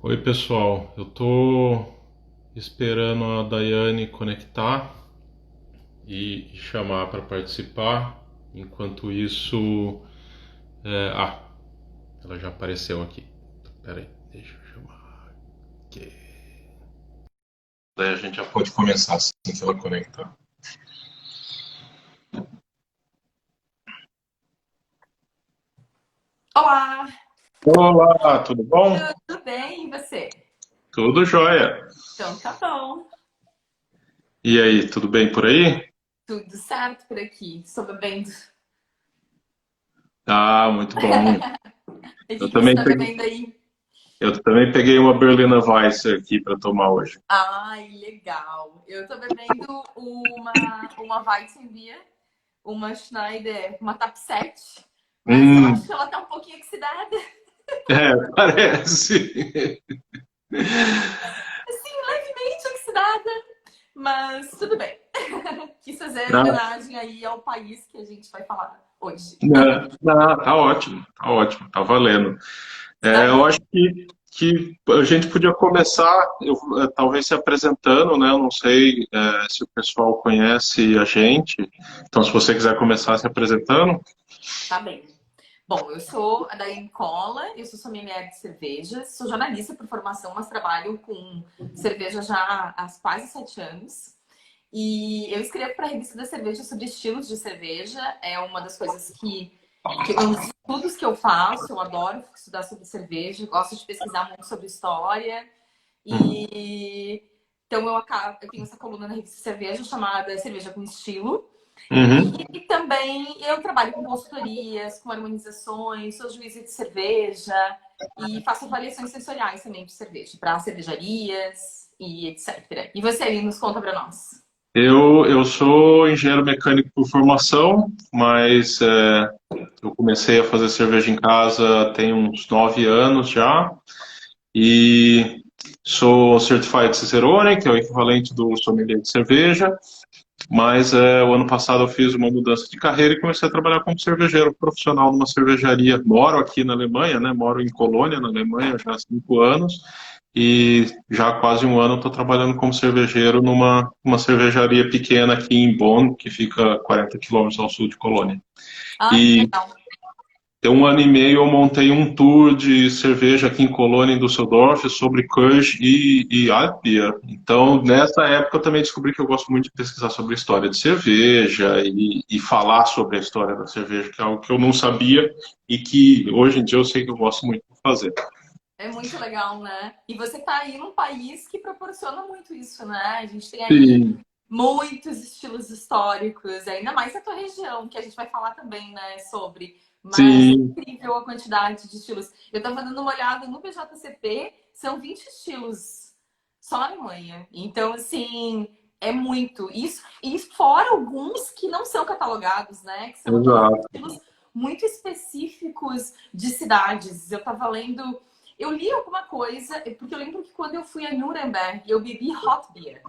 Oi, pessoal. Eu tô esperando a Daiane conectar e chamar para participar. Enquanto isso, ela já apareceu aqui. Espera aí, deixa eu chamar aqui. Daí a gente já pode começar assim que ela conectar. Olá, Olá, tudo bom? tudo bem? E você? Tudo jóia. Então tá bom. E aí, tudo bem por aí? Tudo certo por aqui. Estou bebendo. Ah, muito bom. E o Eu que você também está peguei, bebendo aí? eu também peguei uma Berliner Weisse aqui para tomar hoje. Ai, legal. Eu tô bebendo uma Weizenbier, uma Schneider, uma TAP 7, mas eu acho Hum, que ela tá um pouquinho oxidada. parece. Assim, levemente oxidada, mas tudo bem. Quis fazer Ah, homenagem aí ao país que a gente vai falar hoje. não, não, tá ótimo, tá valendo. Eu Aí, acho que a gente podia começar, talvez se apresentando, né? Eu não sei, se o pessoal conhece a gente. Então, se você quiser começar se apresentando. tá bem. Bom, eu sou a Daiane Cola, eu sou sommelier de cervejas, sou jornalista por formação, mas trabalho com cerveja já há quase 7 anos. E eu escrevo para a revista da cerveja sobre estilos de cerveja, é uma das coisas que um dos estudos que eu faço, eu adoro estudar sobre cerveja, gosto de pesquisar muito sobre história. E então eu tenho essa coluna na revista Cerveja chamada Cerveja com Estilo. Uhum. E também eu trabalho com consultorias, com harmonizações, sou juíza de cerveja e faço avaliações sensoriais também de cerveja, para cervejarias e etc. E você aí nos conta para nós. Eu sou engenheiro mecânico por formação, mas eu comecei a fazer cerveja em casa tem uns 9 anos já. E sou Certified Cicerone, que é o equivalente do sommelier de cerveja, mas o ano passado eu fiz uma mudança de carreira e comecei a trabalhar como cervejeiro profissional numa cervejaria. Moro aqui na Alemanha, né? Moro em Colônia, na Alemanha, já há 5 anos, e já há quase um ano estou trabalhando como cervejeiro numa uma cervejaria pequena aqui em Bonn, que fica 40 quilômetros ao sul de Colônia. Ai, que E legal. tem um ano e meio eu montei um tour de cerveja aqui em Colônia, em Düsseldorf, sobre Kölsch e Altbier. Então, nessa época, eu também descobri que eu gosto muito de pesquisar sobre a história de cerveja e falar sobre a história da cerveja, que é algo que eu não sabia e que hoje em dia eu sei que eu gosto muito de fazer. É muito legal, né? E você está aí num país que proporciona muito isso, né? A gente tem aí Sim, muitos estilos históricos, ainda mais na tua região, que a gente vai falar também, né, sobre. Mas é sim, incrível a quantidade de estilos. Eu estava dando uma olhada no BJCP, são 20 estilos só na Alemanha. Então, assim, é muito. Isso fora alguns que não são catalogados, né? Que são aqueles exato. estilos muito específicos de cidades. Eu estava lendo. Eu li alguma coisa, porque eu lembro que quando eu fui a Nuremberg, eu bebi hot beer.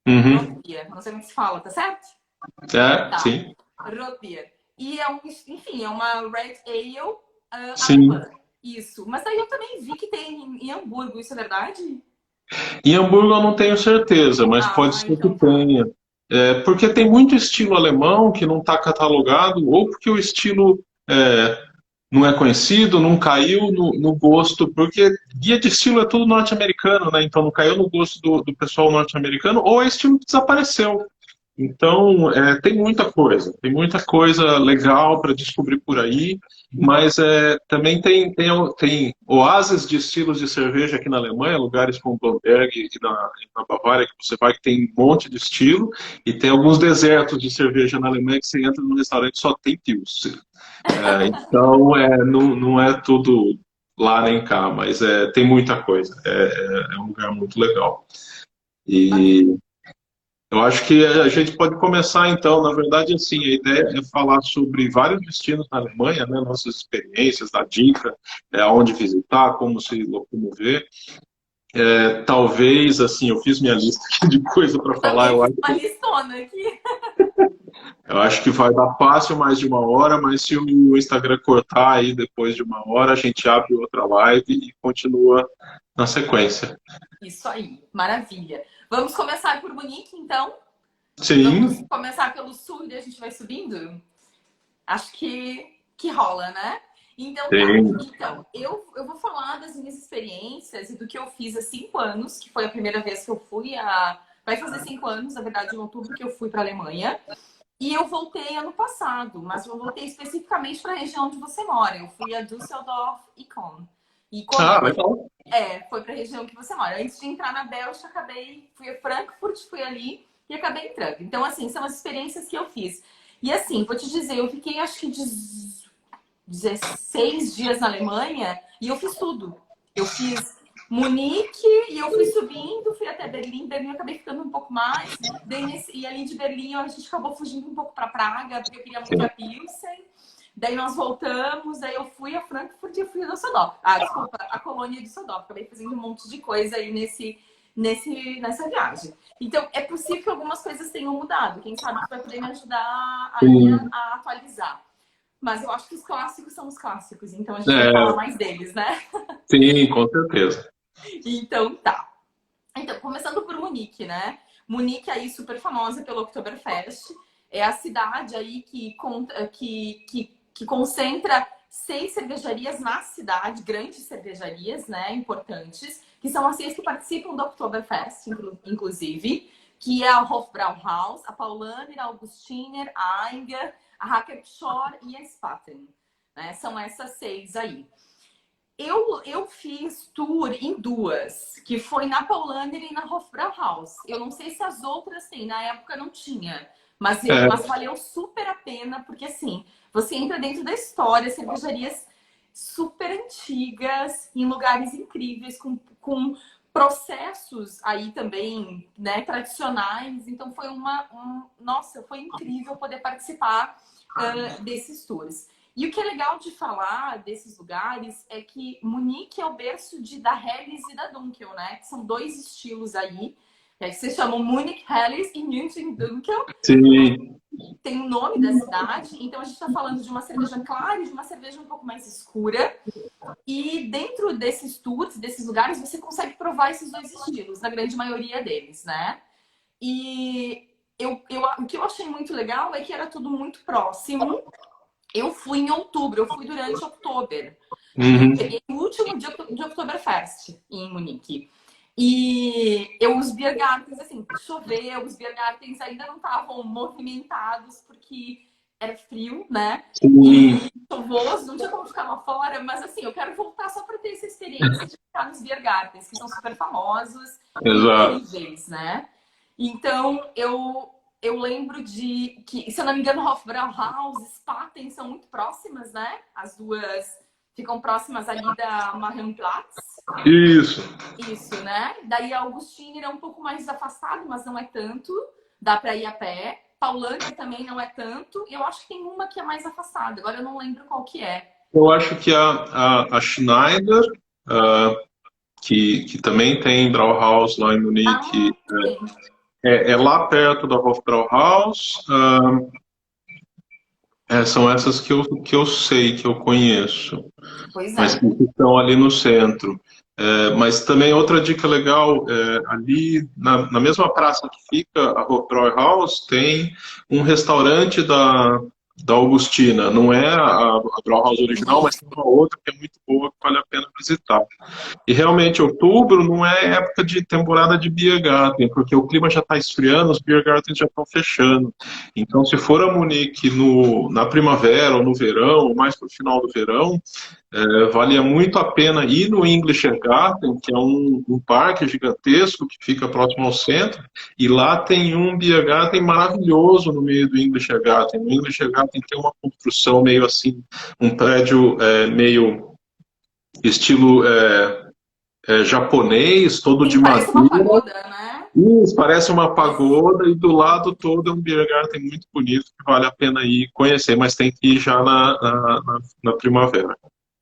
Uhum. Rotbier, não sei como se fala, tá certo? Tá, Sim, Rotbier. E é enfim, é uma Red Ale sim. alemã. Isso. Mas aí eu também vi que tem em Hamburgo, isso é verdade? Em Hamburgo eu não tenho certeza, mas pode Ah, ser que então tá. tenha. Porque tem muito estilo alemão que não está catalogado, ou porque o estilo não é conhecido, não caiu no gosto, porque guia de estilo é tudo norte-americano, né? Então não caiu no gosto do pessoal norte-americano, ou é estilo que desapareceu. Então, tem muita coisa legal para descobrir por aí, mas também tem oásis de estilos de cerveja aqui na Alemanha, lugares como Bamberg e na Bavária, que você vai que tem um monte de estilo, e tem alguns desertos de cerveja na Alemanha que você entra num restaurante e só tem Pils. Então, não é tudo lá nem cá, mas tem muita coisa. É um lugar muito legal. Que bacana. E eu acho que a gente pode começar então, na verdade, assim, a ideia é falar sobre vários destinos na Alemanha, né, nossas experiências, dar dica, aonde visitar, como se locomover. Talvez, assim, eu fiz minha lista aqui de coisa para Eu falar, também eu fiz acho. uma listona aqui. Eu acho que vai dar fácil mais de uma hora, mas se o Instagram cortar aí depois de uma hora, a gente abre outra live e continua na sequência. Isso aí, maravilha. Vamos começar por Munique, então? Vamos Sim, começar pelo sul e a gente vai subindo? Acho que rola, né? Então tá. sim. Então, eu vou falar das minhas experiências e do que eu fiz há 5 anos, que foi a primeira vez que eu fui a. Vai fazer 5 anos, na verdade, em outubro, que eu fui para a Alemanha. E eu voltei ano passado, mas eu voltei especificamente para a região onde você mora. Eu fui a Düsseldorf e Bonn. E Ah, Colônia. legal. Foi para a região que você mora. Antes de entrar na Bélgica, fui a Frankfurt, fui ali e acabei entrando. Então, assim, são as experiências que eu fiz. E assim, vou te dizer, eu fiquei acho que 16 dias na Alemanha e eu fiz tudo. Eu fiz Munique e eu fui subindo, fui até Berlim. Berlim eu acabei ficando um pouco mais. E ali de Berlim a gente acabou fugindo um pouco para Praga, porque eu queria muito ir a Pilsen. Daí nós voltamos, daí eu fui a Frankfurt e eu fui a Düsseldorf. Ah, desculpa, a Colônia de Düsseldorf. Acabei fazendo um monte de coisa aí nessa viagem. Então, é possível que algumas coisas tenham mudado. Quem sabe que vai poder me ajudar aí Sim, a atualizar. Mas eu acho que os clássicos são os clássicos, então a gente vai falar é, mais deles, né? sim, com certeza. Então tá. Então, começando por Munique, né? Munique aí super famosa pelo Oktoberfest. É a cidade aí que concentra 6 cervejarias na cidade, grandes cervejarias, né? Importantes, que são as 6 que participam do Oktoberfest, inclusive, que é a Hofbrauhaus, a Paulaner, a Augustiner, a Einger, a Hackepschor e a Spaten. Né? São essas 6 aí. Eu fiz tour em duas, que foi na Paulaner e na Hofbrauhaus. Eu não sei se as outras têm, na época não tinha. É, Mas valeu super a pena, porque assim, você entra dentro da história, cervejarias super antigas, em lugares incríveis, com processos aí também, né, tradicionais. Então foi nossa, foi incrível poder participar desses tours. E o que é legal de falar desses lugares é que Munique é o berço da Helles e da Dunkel, né? Que são 2 estilos aí, que se chamam Munich Helles e München Dunkel. sim. Tem o nome da cidade, então a gente está falando de uma cerveja clara e de uma cerveja um pouco mais escura. E dentro desses tours, desses lugares, você consegue provar esses 2 estilos, na grande maioria deles, né? E o que eu achei muito legal é que era tudo muito próximo. Eu fui em outubro, eu fui durante outubro. E Uhum. peguei o último dia de Oktoberfest em Munique. E os Biergartens, assim, choveu, os Biergartens ainda não estavam movimentados porque era frio, né? Sim, E chuvoso, não tinha como ficar lá fora, mas assim, eu quero voltar só para ter essa experiência de ficar nos Biergartens, que são super famosos e exato. incríveis, né? Então, eu lembro de que, se eu não me engano, Hofbrauhaus e Spaten são muito próximas, né? As duas ficam próximas ali da Marienplatz. Isso. Isso, né? Daí a Augustiner é um pouco mais afastado, mas não é tanto. Dá para ir a pé. Paulaner também não é tanto. Eu acho que tem uma que é mais afastada. Agora eu não lembro qual que é. Eu acho que a Schneider, ah, que também tem Brauhaus lá em Munique, Ah, tem. é lá perto da Hofbrauhaus. São essas que eu sei, que eu conheço, Pois mas é. que estão ali no centro. Mas também outra dica legal, ali na mesma praça que fica a Hofbrauhaus, tem um restaurante da Augustina. Não é a Brauhaus original, mas tem uma outra que é muito boa, que vale a pena visitar. E realmente, outubro não é época de temporada de Beer Garden, porque o clima já está esfriando, os Beer Gardens já estão fechando. Então, se for a Munique na primavera ou no verão, ou mais para o final do verão, valia muito a pena ir no English Garden, que é um parque gigantesco que fica próximo ao centro, e lá tem um Beer Garden maravilhoso no meio do English Garden. O English Garden tem uma construção meio assim, um prédio meio estilo japonês, todo de Sim, parece uma madeira. pagoda, né? Isso, parece uma Isso. pagoda e do lado todo é um beer garden muito bonito que vale a pena ir conhecer, mas tem que ir já na primavera.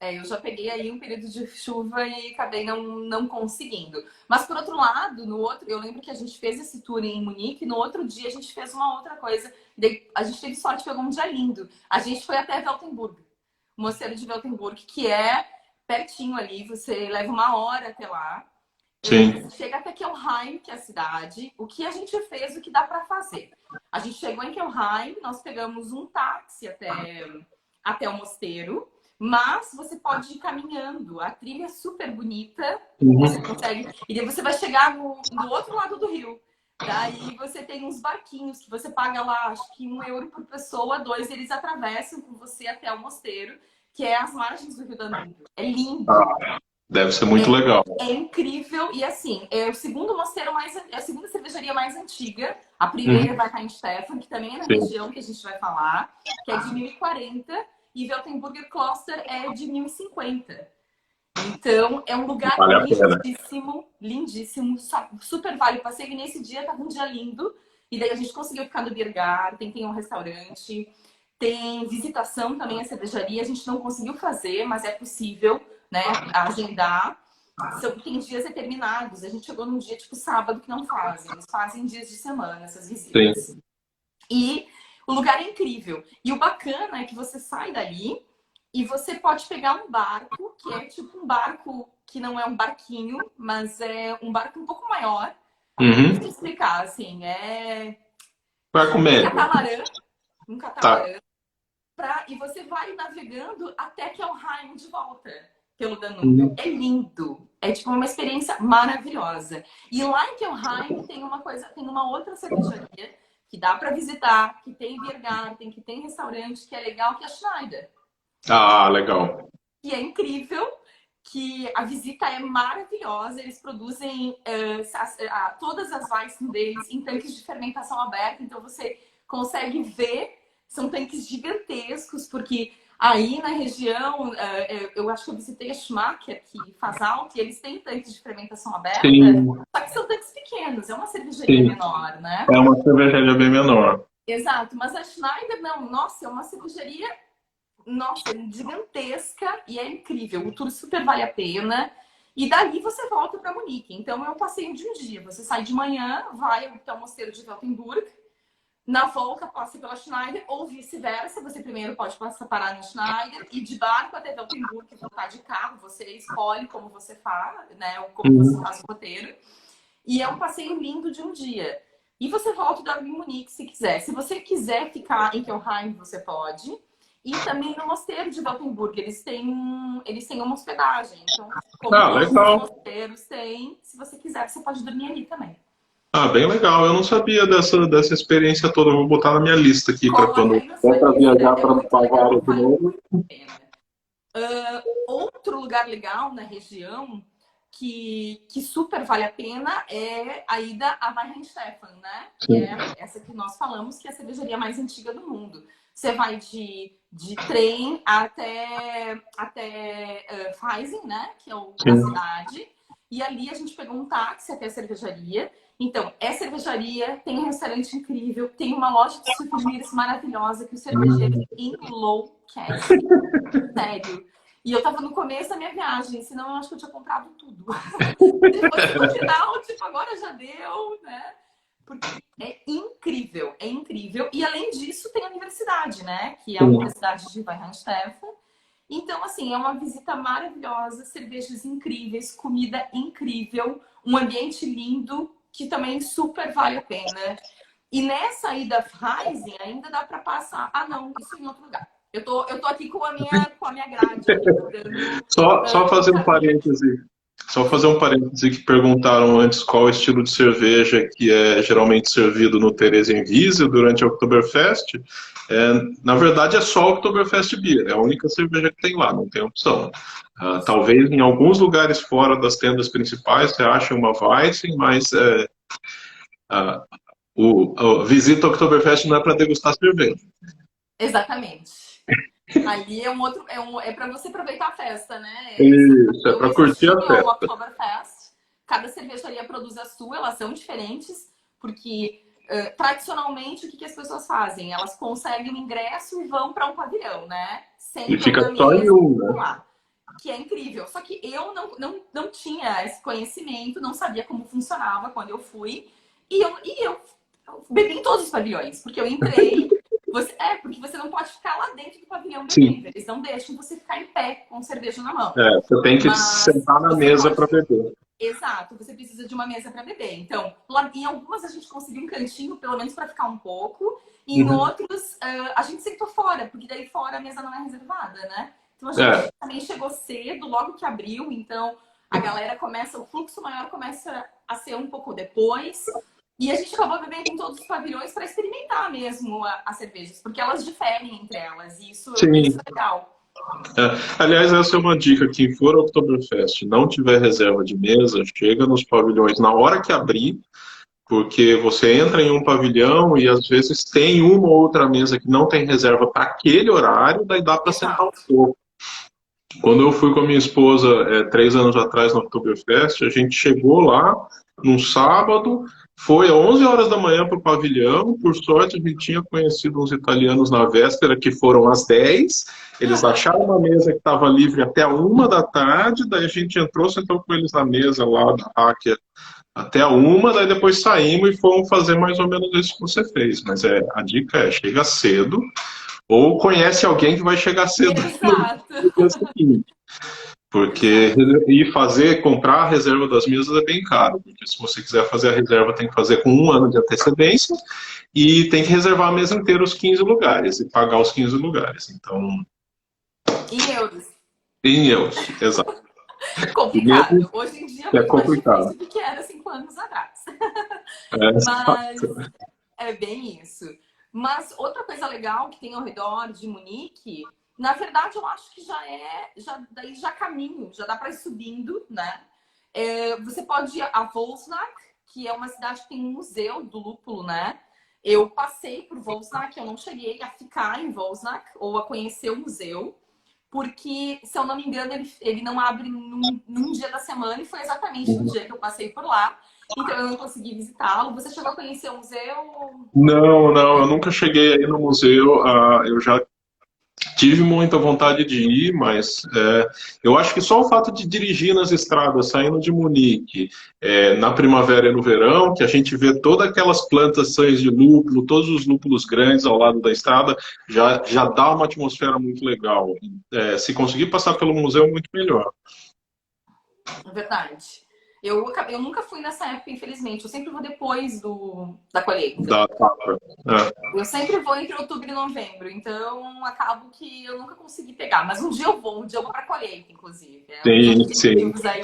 Eu já peguei aí um período de chuva e acabei não conseguindo. Mas por outro lado, eu lembro que a gente fez esse tour em Munique, no outro dia a gente fez uma outra coisa Daí, a gente teve sorte, pegou um dia lindo. A gente foi até Weltenburg, o Mosteiro de Weltenburg, que é pertinho ali. Você leva 1 hora até lá. Sim. Você chega até Kelheim, que é a cidade. O que a gente fez, o que dá para fazer? A gente chegou em Kelheim, nós pegamos um táxi até o mosteiro, mas você pode ir caminhando. A trilha é super bonita, você consegue. E daí você vai chegar do outro lado do rio. Daí você tem uns barquinhos que você paga lá, acho que 1 euro por pessoa, 2, eles atravessam com você até o mosteiro, que é às margens do Rio Danúbio. É lindo. Deve ser muito legal. É incrível. E assim, é o segundo mosteiro é a segunda cervejaria mais antiga. A primeira vai estar em Stefan, que também é na região que a gente vai falar, que é de 1040, e Weltenburger Kloster é de 1050. Então, é um lugar lindíssimo, lindíssimo, super vale o passeio. E nesse dia tava um dia lindo, e daí a gente conseguiu ficar no Biergarten, tem um restaurante, tem visitação também à cervejaria. A gente não conseguiu fazer, mas é possível, né, agendar. Tem dias determinados. A gente chegou num dia tipo sábado que não fazem. Eles fazem dias de semana essas visitas. Sim. E o lugar é incrível. E o bacana é que você sai dali e você pode pegar um barco, que é tipo um barco que não é um barquinho, mas é um barco um pouco maior. Deixa eu explicar, assim, barco médio. Um catamarã. E você vai navegando até Kelheim de volta pelo Danúbio. É lindo. É tipo uma experiência maravilhosa. E lá em Kelheim tem uma outra cervejaria que dá para visitar, que tem Biergarten, que tem restaurante, que é legal, que é a Schneider. Ah, legal. E é incrível, que a visita é maravilhosa. Eles produzem todas as Weizen deles em tanques de fermentação aberta. Então você consegue ver, são tanques gigantescos, porque aí na região, eu acho que eu visitei a Schmacker, que faz alto, e eles têm tanques de fermentação aberta. Sim. Só que são tanques pequenos, é uma cervejaria menor, né? É uma cervejaria bem menor. Exato, mas a Schneider não, nossa, é uma cervejaria, nossa, gigantesca e é incrível. O tour super vale a pena. E dali você volta para Munique. Então é um passeio de um dia. Você sai de manhã, vai até o mosteiro de Weltenburg. Na volta passa pela Schneider ou vice-versa. Você primeiro pode parar na Schneider e de barco até Weltenburg, voltar de carro. Você escolhe como você faz, né? Ou como você faz o roteiro. E é um passeio lindo de um dia. E você volta e dorme em Munique se quiser. Se você quiser ficar em Kelheim, você pode. E também no mosteiro de Weltenburg, eles têm uma hospedagem. Então, como todos legal. os mosteiros têm, se você quiser, você pode dormir ali também. Ah, bem legal. Eu não sabia dessa experiência toda. Eu vou botar na minha lista aqui para quando for viajar para Bavária de novo. Outro lugar legal na região que super vale a pena é a ida a Weihenstephan, né? Que é essa que nós falamos, que é a cervejaria mais antiga do mundo. Você vai de trem até Freising, né? Que é a cidade. E ali a gente pegou um táxi até a cervejaria. Então, é cervejaria, tem um restaurante incrível, tem uma loja de souvenirs maravilhosa que o cervejeiro enlouquece. Sério. E eu tava no começo da minha viagem, senão eu acho que eu tinha comprado tudo. Depois no final, tipo, agora já deu, né? Porque é incrível, é incrível. E além disso, tem a universidade, né? Que é a Universidade de Weihenstephan. Então, assim, é uma visita maravilhosa, cervejas incríveis, comida incrível, um ambiente lindo, que também super vale a pena. E nessa ida Freising ainda dá para passar. Ah, não, isso em outro lugar. Eu tô aqui com a minha grade. Só fazer um parêntese. Só fazer um parêntese que perguntaram antes qual é o estilo de cerveja que é geralmente servido no Theresienwiese durante a Oktoberfest. Na verdade é só Oktoberfest Beer, é a única cerveja que tem lá, não tem opção. Talvez em alguns lugares fora das tendas principais você ache uma Weizen, mas a visita ao Oktoberfest não é para degustar cerveja. Exatamente. Ali é para você aproveitar a festa, né? Isso, é para curtir a festa. O Oktoberfest. Cada cervejaria produz a sua, elas são diferentes, porque tradicionalmente o que as pessoas fazem? Elas conseguem um ingresso e vão para um pavilhão, né? E fica só em um, né? Lá, que é incrível. Só que eu não tinha esse conhecimento, não sabia como funcionava quando eu fui. E eu bebi em todos os pavilhões, porque eu entrei. Porque você não pode ficar lá dentro do pavilhão Sim. bebendo. Eles não deixam você ficar em pé com cerveja na mão. Você tem que Mas sentar na você mesa pode. para beber. Exato, você precisa de uma mesa para beber. Então, lá, em algumas a gente conseguiu um cantinho, pelo menos para ficar um pouco. E em outros, a gente sentou fora, porque daí fora a mesa não é reservada, né? Então a gente também chegou cedo, logo que abriu. Então a galera começa, o fluxo maior começa a ser um pouco depois. E a gente acabou bebendo em todos os pavilhões para experimentar mesmo as cervejas, porque elas diferem entre elas. E isso Sim. é legal. Aliás, essa é uma dica: quem for ao Oktoberfest e não tiver reserva de mesa, chega nos pavilhões na hora que abrir, porque você entra em um pavilhão e às vezes tem uma ou outra mesa que não tem reserva para aquele horário, daí dá para sentar um Exato. pouco. Quando eu fui com a minha esposa 3 anos atrás no Oktoberfest, a gente chegou lá num sábado, foi às 11 horas da manhã para o pavilhão. Por sorte, a gente tinha conhecido uns italianos na véspera que foram às 10. Eles acharam uma mesa que estava livre até a 1 da tarde, daí a gente entrou, sentou com eles na mesa lá da Hacker até a 1, daí depois saímos e fomos fazer mais ou menos isso que você fez. Mas a dica é: chega cedo, ou conhece alguém que vai chegar cedo Exato. no dia seguinte. Porque comprar a reserva das mesas é bem caro, porque se você quiser fazer a reserva, tem que fazer com 1 ano de antecedência e tem que reservar a mesa inteira, os 15 lugares, e pagar os 15 lugares. Então, Em euros. em euros, exato. Complicado. Hoje em dia é É muito mais complicado. difícil do que era 5 anos atrás. Mas Exato. é bem isso. Mas outra coisa legal que tem ao redor de Munique, na verdade, eu acho que daí já caminho, já dá para ir subindo, né? Você pode ir a Wolfsnach, que é uma cidade que tem um museu do lúpulo, né? Eu passei por Wolfsnach, eu não cheguei a ficar em Wolfsnach ou a conhecer o museu, porque, se eu não me engano, ele não abre num dia da semana, e foi exatamente no dia que eu passei por lá. Então eu não consegui visitá-lo. Você chegou a conhecer o museu? Não, não, eu nunca cheguei aí no museu. Eu já tive muita vontade de ir, mas eu acho que só o fato de dirigir nas estradas, saindo de Munique, na primavera e no verão, que a gente vê todas aquelas plantações de lúpulo, todos os lúpulos grandes ao lado da estrada, já dá uma atmosfera muito legal. Se conseguir passar pelo museu, muito melhor. Verdade. Eu nunca fui nessa época, infelizmente. Eu sempre vou depois da colheita. Da safra. Eu sempre vou entre outubro e novembro. Então, acabo que eu nunca consegui pegar. Mas um dia eu vou para a colheita, inclusive. Um dos Sim, sim. objetivos aí.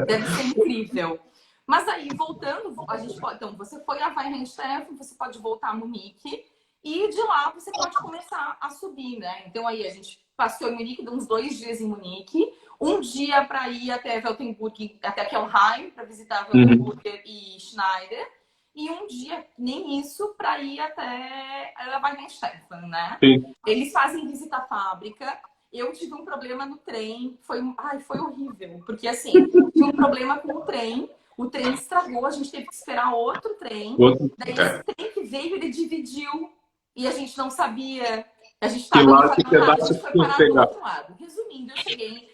Deve ser incrível. Mas aí, voltando, a gente pode. Então, você foi a Weihenstephan, você pode voltar a Munique. E de lá você pode começar a subir, né? Então aí a gente passeou em Munique, deu uns 2 dias em Munique. Um dia para ir até Weltenburg, até Kelheim, para visitar Weltenburger e Schneider. E um dia, nem isso, para ir até Weihenstephan, né? Sim. Eles fazem visita à fábrica. Eu tive um problema no trem. Foi horrível. Porque, assim, tive um problema com o trem estragou, a gente teve que esperar outro trem. Daí esse trem que veio, ele dividiu. E a gente não sabia. A gente estava no Fahrenheit, a gente foi parar do outro lado. Resumindo, eu cheguei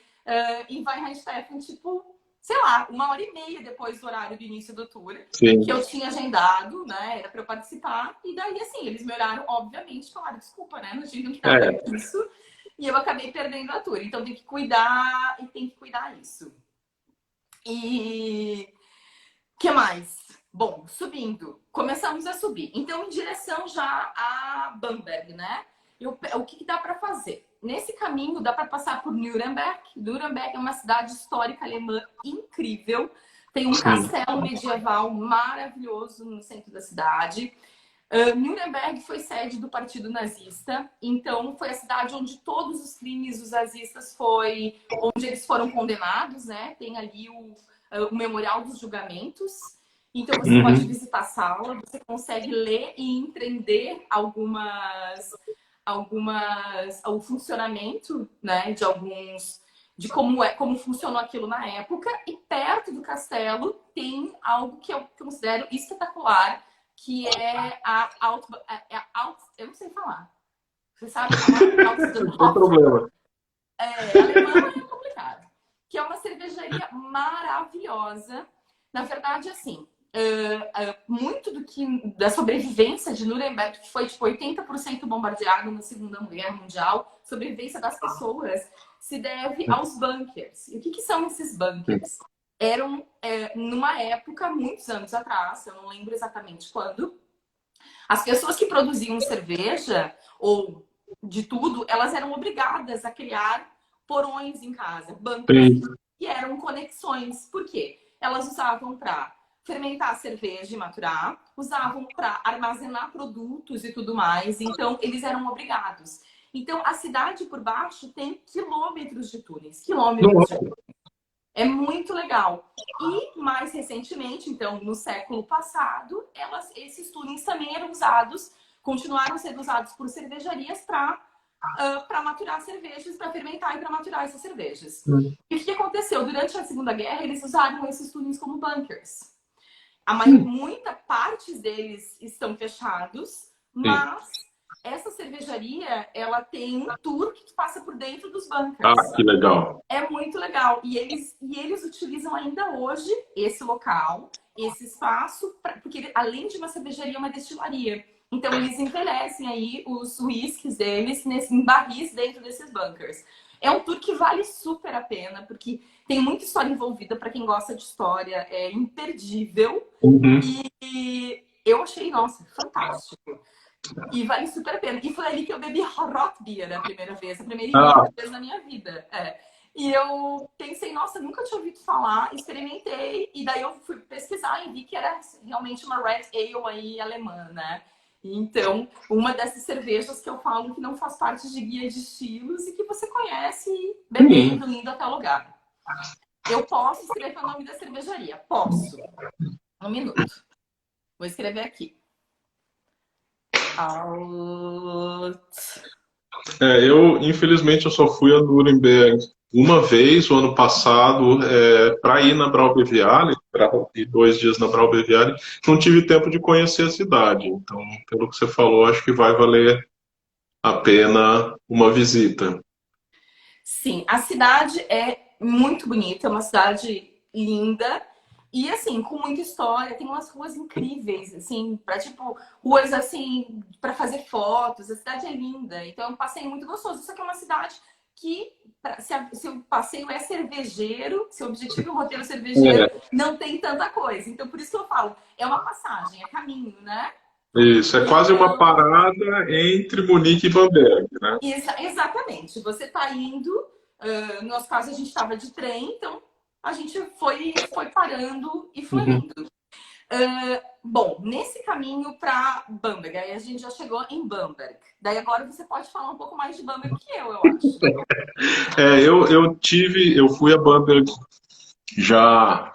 em Weihenstephan, tipo, sei lá, 1h30 depois do horário do início do tour, Sim. que eu tinha agendado, né? Era para eu participar. E daí, assim, eles me olharam, obviamente, falaram, desculpa, né? Não tinha que dar isso. E eu acabei perdendo a tour. Então tem que cuidar isso. E o que mais? Bom, subindo. Começamos a subir. Então, em direção já a Bamberg, né? O que dá para fazer? Nesse caminho, dá para passar por Nuremberg. Nuremberg é uma cidade histórica alemã incrível. Tem um castelo medieval maravilhoso no centro da cidade. Nuremberg foi sede do Partido Nazista. Então, foi a cidade onde todos os crimes dos nazistas onde eles foram condenados, né? Tem ali o Memorial dos Julgamentos. Então, você pode visitar a sala, você consegue ler e entender o funcionamento, né, de como funcionou aquilo na época. E perto do castelo tem algo que eu considero espetacular, que é eu não sei falar. Você sabe falar? Não tem problema. Alemão é complicado. Que é uma cervejaria maravilhosa. Na verdade, assim, muito da sobrevivência de Nuremberg, que foi tipo 80% bombardeado na Segunda Guerra Mundial, sobrevivência das pessoas se deve aos bunkers. E o que são esses bunkers? Eram, numa época, muitos anos atrás, eu não lembro exatamente quando, as pessoas que produziam cerveja, ou de tudo, elas eram obrigadas a criar porões em casa, bunkers, e eram conexões. Por quê? Elas usavam para fermentar a cerveja e maturar, usavam para armazenar produtos e tudo mais, então eles eram obrigados. Então a cidade por baixo tem quilômetros de túneis, quilômetros de túneis. É muito legal. E mais recentemente, então no século passado, esses túneis também eram usados, continuaram sendo usados por cervejarias para maturar cervejas, para fermentar e para maturar essas cervejas. E o que aconteceu? Durante a Segunda Guerra, eles usaram esses túneis como bunkers. Muita parte deles estão fechados, mas essa cervejaria, ela tem um tour que passa por dentro dos bunkers. Ah, que legal. É muito legal. E eles utilizam ainda hoje esse local, esse espaço, porque além de uma cervejaria, é uma destilaria. Então, eles envelhecem aí os whiskies deles em barris dentro desses bunkers. É um tour que vale super a pena, porque tem muita história envolvida. Para quem gosta de história, é imperdível. E eu achei, nossa, fantástico. E vale super a pena. E foi ali que eu bebi Rotbier a primeira vez. A primeira e única vez na minha vida. E eu pensei, nossa, nunca tinha ouvido falar. Experimentei. E daí eu fui pesquisar e vi que era realmente uma Red Ale aí alemã, né? Então, uma dessas cervejas que eu falo que não faz parte de guia de estilos e que você conhece bebendo, indo até o lugar. Eu posso escrever o nome da cervejaria? Posso. Um minuto. Vou escrever aqui. Infelizmente, eu só fui a Nuremberg uma vez, o ano passado, para ir na Braubeviale, para ir 2 dias na Braubeviale. Não tive tempo de conhecer a cidade. Então, pelo que você falou, acho que vai valer a pena uma visita. Sim, a cidade é muito bonita, é uma cidade linda. E assim, com muita história, tem umas ruas incríveis, assim, para tipo, ruas assim, para fazer fotos, a cidade é linda, então é um passeio muito gostoso. Só que é uma cidade que, se o passeio é cervejeiro, se o objetivo é um roteiro cervejeiro, não tem tanta coisa. Então, por isso que eu falo, é uma passagem, é caminho, né? Isso, é quase uma parada entre Munique e Bamberg, né? Exatamente. Você está indo, no nosso caso a gente estava de trem, então a gente foi parando e foi indo. Bom, nesse caminho para Bamberg, aí a gente já chegou em Bamberg. Daí agora você pode falar um pouco mais de Bamberg que eu acho. Eu fui a Bamberg já...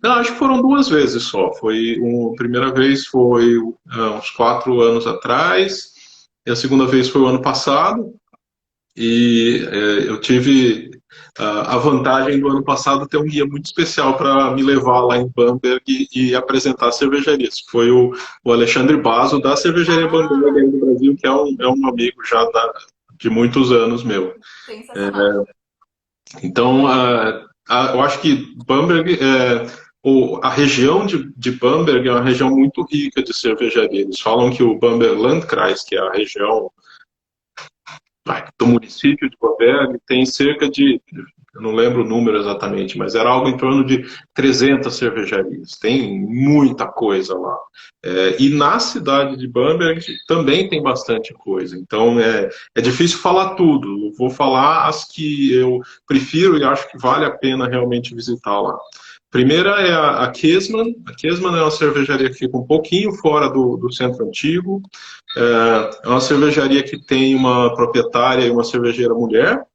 Não, acho que foram 2 vezes só. A primeira vez foi uns 4 anos atrás, e a segunda vez foi o ano passado. E eu tive a vantagem do ano passado ter um guia muito especial para me levar lá em Bamberg e apresentar cervejarias. Foi o Alexandre Basso, da cervejaria Bamberg aí do Brasil, que é um amigo já de muitos anos meu. Sensacional. Então, eu acho que Bamberg, a região de Bamberg é uma região muito rica de cervejaria. Eles falam que o Bamberg Landkreis, que é a região do município de Bamberg, tem cerca de, eu não lembro o número exatamente, mas era algo em torno de 300 cervejarias. Tem muita coisa lá. E na cidade de Bamberg também tem bastante coisa. Então é difícil falar tudo. Eu vou falar as que eu prefiro e acho que vale a pena realmente visitar lá. Primeira é a Kiesmann. A Kiesmann é uma cervejaria que fica um pouquinho fora do centro antigo. É uma cervejaria que tem uma proprietária e uma cervejeira mulher,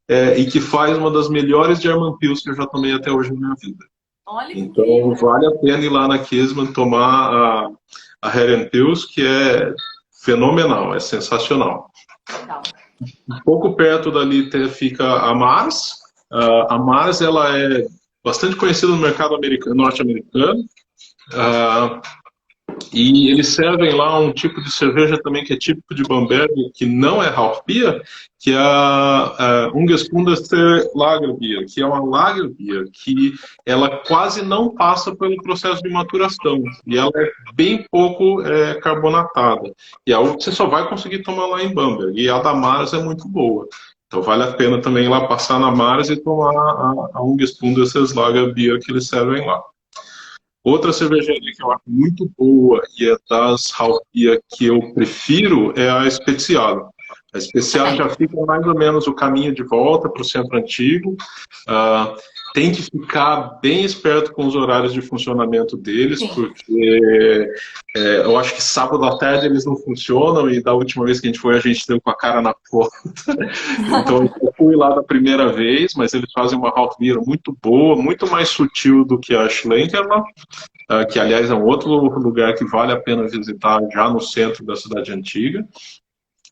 e que faz uma das melhores German Pils que eu já tomei até hoje na minha vida. Olha que então incrível. Vale a pena ir lá na Kiesmann tomar a Herren Pils, que é fenomenal, é sensacional. Legal. Um pouco perto dali fica a Mars. A Mars ela é bastante conhecida no mercado norte-americano. E eles servem lá um tipo de cerveja também que é típico de Bamberg, que não é Hauff Beer, que é a Ungesundeste Lager Beer, que é uma Lager Beer que ela quase não passa pelo processo de maturação. E ela é bem pouco carbonatada. E é algo que você só vai conseguir tomar lá em Bamberg. E a da Mars é muito boa. Então vale a pena também ir lá passar na Mars e tomar a Ungesundeste Lager Beer que eles servem lá. Outra cervejaria que eu acho muito boa e é das Halpia que eu prefiro é a Speciale. A Speciale já fica mais ou menos o caminho de volta para o centro antigo. Uh, tem que ficar bem esperto com os horários de funcionamento deles, Sim. porque eu acho que sábado à tarde eles não funcionam e da última vez que a gente foi, a gente deu com a cara na porta. Então eu fui lá da primeira vez, mas eles fazem uma Hauff Beer muito boa, muito mais sutil do que a Schlenkerla, que aliás é um outro lugar que vale a pena visitar já no centro da cidade antiga.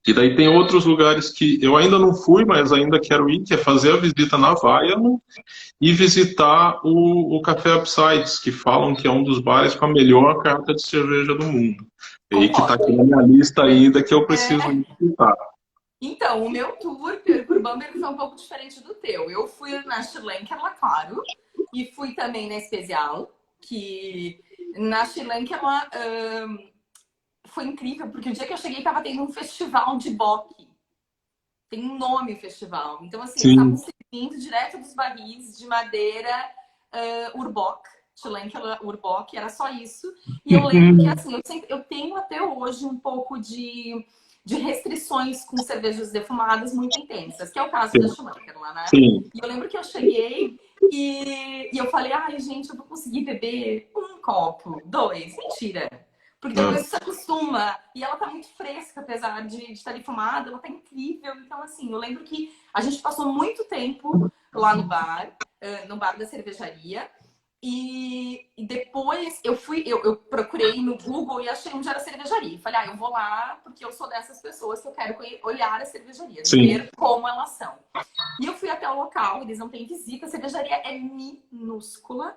E daí tem outros lugares que eu ainda não fui, mas ainda quero ir, que é fazer a visita na Weiermann e visitar o Café Upsides, que falam que é um dos bares com a melhor carta de cerveja do mundo. E que está aqui na minha lista ainda, que eu preciso visitar. Então, o meu tour por Bamberg foi um pouco diferente do teu. Eu fui na Schlenkerla, claro, e fui também na Special, que na Schlenkerla foi incrível, porque o dia que eu cheguei estava tendo um festival de bock. Tem um nome o festival. Então, assim, eles estavam servindo direto dos barris de madeira Urbock. Schlenkerla Urbock, era só isso. E eu lembro que, assim, eu tenho até hoje um pouco de restrições com cervejas defumadas muito intensas, que é o caso da Schlenkerla, né? Sim. E eu lembro que eu cheguei e eu falei, ai, gente, eu vou conseguir beber um copo, dois. Mentira! Porque depois você acostuma. E ela tá muito fresca, apesar de estar defumada, ela tá incrível. Então, assim, eu lembro que a gente passou muito tempo lá no bar da cervejaria. E depois eu procurei no Google e achei onde era a cervejaria. E falei, eu vou lá porque eu sou dessas pessoas que eu quero olhar as cervejarias, ver como elas são. E eu fui até o local, eles não têm visita, a cervejaria é minúscula.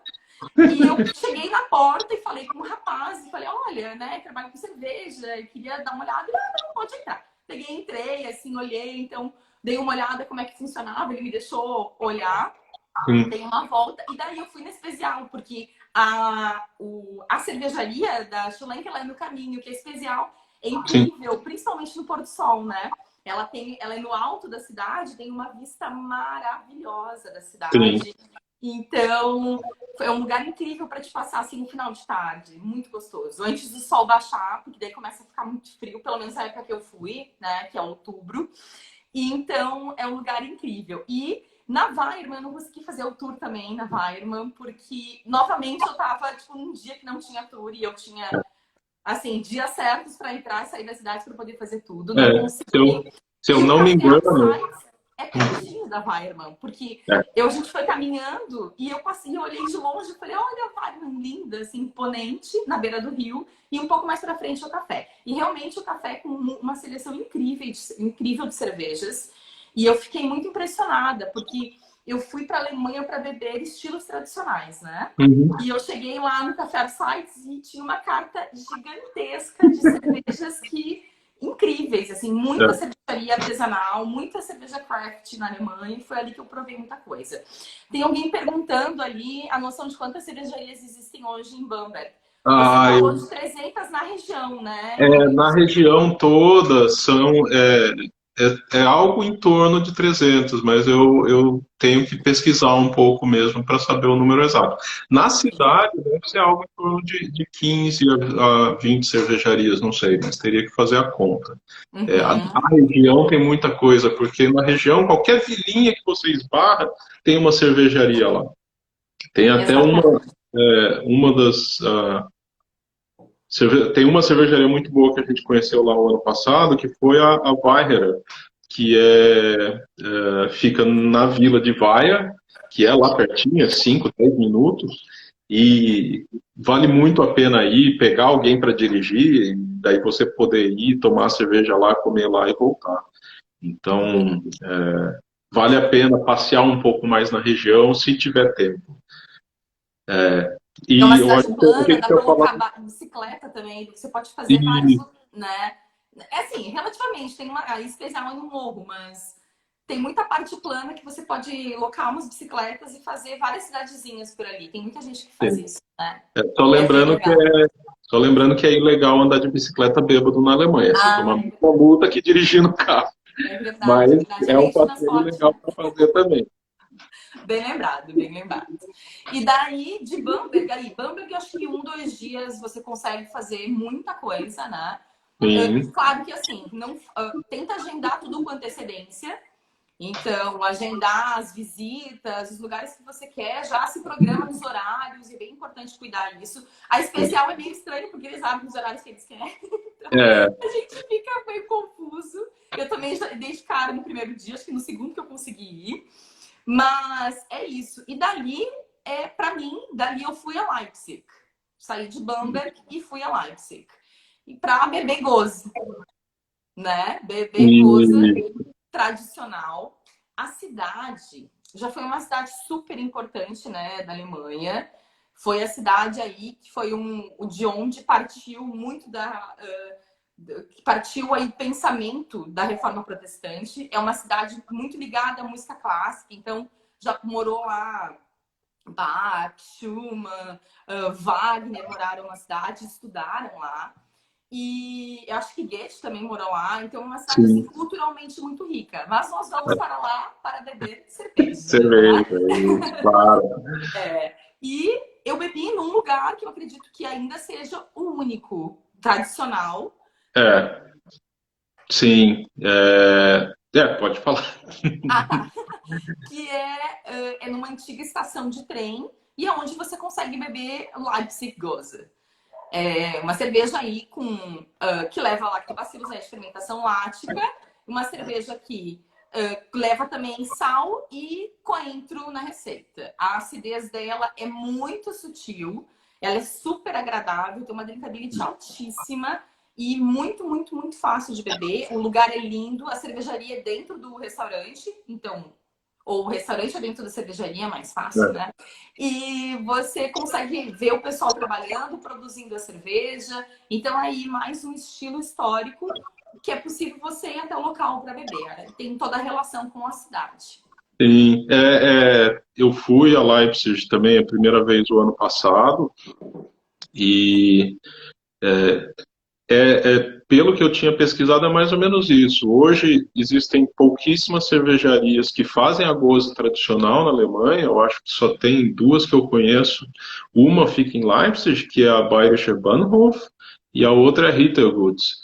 E eu cheguei na porta e falei com um rapaz, e falei, olha, né, trabalho com cerveja, e queria dar uma olhada. Ele, não, pode entrar. Peguei, entrei, assim, olhei, então dei uma olhada como é que funcionava, ele me deixou olhar. Dei uma volta e daí eu fui na Especial, porque a cervejaria da Schlenk, ela é no caminho, que a Especial é incrível, principalmente no pôr do sol, né? Ela é no alto da cidade, tem uma vista maravilhosa da cidade. Então, é um lugar incrível para te passar assim no final de tarde, muito gostoso. Antes do sol baixar, porque daí começa a ficar muito frio, pelo menos na época que eu fui, né, que é outubro. E então, é um lugar incrível. E na Weiermann, eu não consegui fazer o tour também na Weiermann, porque, novamente, eu tava, tipo, num dia que não tinha tour e eu tinha, assim, dias certos para entrar e sair da cidade para poder fazer tudo. Não consegui. Se eu não me engano... É pertinho da Weiermann, porque a gente foi caminhando e eu passei, eu olhei de longe e falei, olha a Weiermann linda, assim, imponente, na beira do rio, e um pouco mais para frente é o café. E realmente o café com uma seleção incrível de cervejas. E eu fiquei muito impressionada, porque eu fui para a Alemanha para beber estilos tradicionais, né? E eu cheguei lá no Café Sites e tinha uma carta gigantesca de cervejas incríveis, assim, muita cervejaria artesanal, muita cerveja craft na Alemanha, e foi ali que eu provei muita coisa. Tem alguém perguntando ali a noção de quantas cervejarias existem hoje em Bamberg. Você falou de 300 na região, né? Na região toda são... É algo em torno de 300, mas eu tenho que pesquisar um pouco mesmo para saber o número exato. Na cidade deve ser algo em torno de 15 a 20 cervejarias, não sei, mas teria que fazer a conta. A região tem muita coisa, porque na região, qualquer vilinha que você esbarra, tem uma cervejaria lá. Tem até uma das... Tem uma cervejaria muito boa que a gente conheceu lá o ano passado, que foi a Weiherer, que fica na vila de Weiher, que é lá pertinho, 5, 10 minutos, e vale muito a pena ir, pegar alguém para dirigir, e daí você poder ir, tomar cerveja lá, comer lá e voltar. Então, vale a pena passear um pouco mais na região, se tiver tempo. É uma E eu acho cidade que eu plana, achei dá que eu para ia falar. colocar bicicleta também, você pode fazer vários, né? É assim, relativamente, tem uma especial no morro, mas tem muita parte plana que você pode locar umas bicicletas e fazer várias cidadezinhas por ali. Tem muita gente que faz isso, né? Só É bem lembrando que legal. é, só lembrando que é ilegal andar de bicicleta bêbado na Alemanha. Você toma Ah, uma multa que dirigir no carro. é verdade, é Mas verdade. É é um meio de passeio transporte, legal né? para fazer também. Bem lembrado, bem lembrado. E daí, de Bamberg, aí, Bamberg, eu acho que 1, 2 dias você consegue fazer muita coisa, né? Sim, Claro que assim, não tenta agendar tudo com antecedência. Então, agendar as visitas, os lugares que você quer, já se programa nos horários, e é bem importante cuidar disso. A especial é meio estranho, porque eles abrem os horários que eles querem. Então, é, a gente fica meio confuso. Eu também já dei de cara no primeiro dia, acho que no segundo que eu consegui ir. Mas é isso. E dali, para mim, dali eu fui a Leipzig. Saí de Bamberg e fui a Leipzig. E para beber goze, né? Beber goza e, tradicional. A cidade já foi uma cidade super importante, né, da Alemanha. Foi a cidade aí que foi de onde partiu muito que partiu aí o pensamento da Reforma Protestante. É uma cidade muito ligada à música clássica, então já morou lá Bach, Schumann, Wagner moraram na cidade, estudaram lá. E eu acho que Goethe também morou lá, então é uma cidade assim, sim, culturalmente muito rica. Mas nós vamos para lá para beber cerveja, cerveja, né? isso, claro. E eu bebi num lugar que eu acredito que ainda seja o único tradicional. É, sim, pode falar. Ah, tá. Que é numa antiga estação de trem e é onde você consegue beber Leipzig Goza. É uma cerveja aí que leva lactobacilos, de fermentação lática, uma cerveja que leva também sal e coentro na receita. A acidez dela é muito sutil, ela é super agradável, tem uma drinkability altíssima e muito, muito, muito fácil de beber. O lugar é lindo, a cervejaria é dentro do restaurante, então ou o restaurante é dentro da cervejaria, é mais fácil, É. né? E você consegue ver o pessoal trabalhando, produzindo a cerveja. Então, aí, mais um estilo histórico que é possível você ir até o local para beber. Tem toda a relação com a cidade. Sim, eu fui a Leipzig também a primeira vez o ano passado e pelo que eu tinha pesquisado, é mais ou menos isso. Hoje existem pouquíssimas cervejarias que fazem a Gose tradicional na Alemanha. Eu acho que só tem duas que eu conheço. Uma fica em Leipzig, que é a Bayerischer Bahnhof, e a outra é Rittergutes.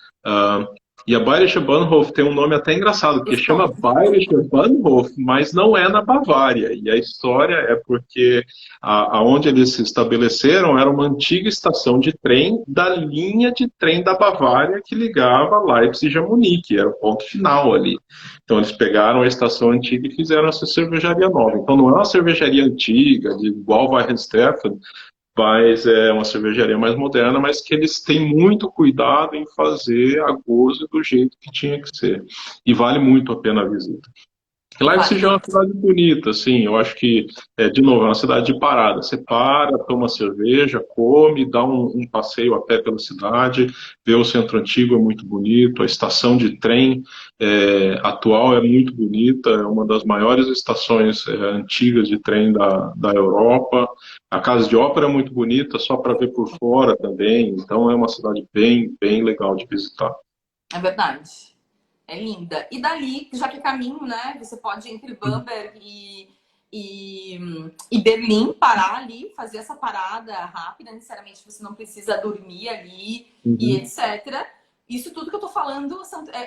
E a Bayerischer Bahnhof tem um nome até engraçado, porque chama Estou. Bayerischer Bahnhof, mas não é na Bavária. E a história é porque aonde eles se estabeleceram era uma antiga estação de trem da linha de trem da Bavária que ligava Leipzig a Munique, era o ponto final ali. Então eles pegaram a estação antiga e fizeram essa cervejaria nova. Então não é uma cervejaria antiga, de igual Weihenstephan, mas é uma cervejaria mais moderna, mas que eles têm muito cuidado em fazer a goza do jeito que tinha que ser. E vale muito a pena a visita. Vale Leipzig é uma muito. cidade bonita, assim, eu acho que, de novo, é uma cidade de parada. Você para, toma cerveja, come, dá um passeio a pé pela cidade, vê o centro antigo, é muito bonito, a estação de trem atual é muito bonita, é uma das maiores estações antigas de trem da Europa. A Casa de Ópera é muito bonita, só para ver por fora também, então é uma cidade bem, bem legal de visitar. É verdade. É linda. E dali, já que é caminho, né? Você pode ir entre Bamberg e Berlim parar ali, fazer essa parada rápida. Necessariamente você não precisa dormir ali e Uhum. etc. Isso tudo que eu tô falando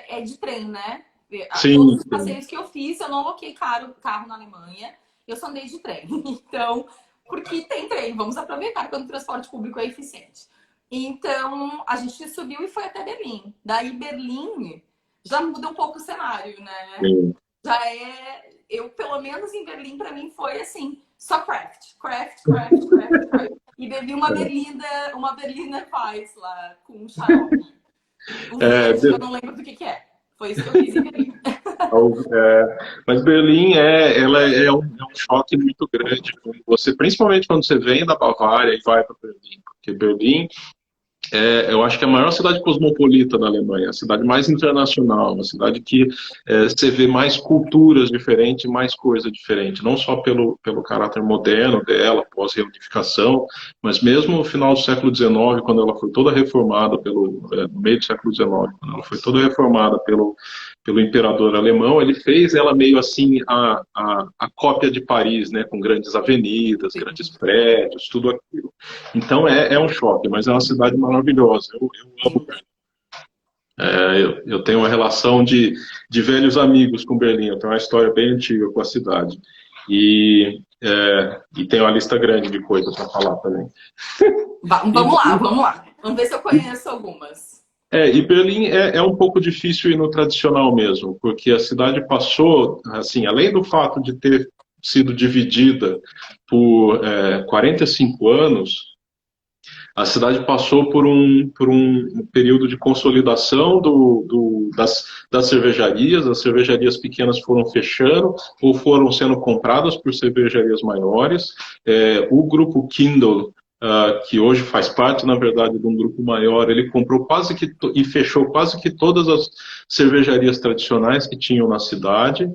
é de trem, né? Todos Sim, os sim. passeios que eu fiz, eu não aloquei carro na Alemanha. Eu só andei de trem. Então, porque tem trem, vamos aproveitar quando o transporte público é eficiente. Então, a gente subiu e foi até Berlim. Daí, Berlim já muda um pouco o cenário, né? Sim. Já eu pelo menos em Berlim, para mim foi assim, só craft, craft, craft, craft, craft. E bebi uma Berliner Weiss lá com xarope. Um É, verde que eu não lembro do que é. Foi isso que eu fiz em Berlim. Mas Berlim é um choque muito grande. Você, principalmente quando você vem da Bavária e vai para Berlim, porque Berlim eu acho que é a maior cidade cosmopolita da Alemanha, a cidade mais internacional, uma cidade que você vê mais culturas diferentes, mais coisa diferente, não só pelo caráter moderno dela, pós-reunificação, mas mesmo no final do século XIX, quando ela foi toda reformada no meio do século XIX, quando ela foi toda reformada pelo imperador alemão, ele fez ela meio assim a cópia de Paris, né, com grandes avenidas, grandes prédios, tudo aquilo. Então é um choque, mas é uma cidade maravilhosa. Eu amo Berlim. Eu tenho uma relação de velhos amigos com Berlim. Eu tenho uma história bem antiga com a cidade. E tenho uma lista grande de coisas para falar também. Vamos lá, vamos lá. Vamos ver se eu conheço algumas. E Berlim é um pouco difícil ir no tradicional mesmo, porque a cidade passou, assim, além do fato de ter sido dividida por 45 anos, a cidade passou por um período de consolidação das cervejarias. As cervejarias pequenas foram fechando ou foram sendo compradas por cervejarias maiores. O grupo Kindle, que hoje faz parte, na verdade, de um grupo maior, ele comprou e fechou quase que todas as cervejarias tradicionais que tinham na cidade.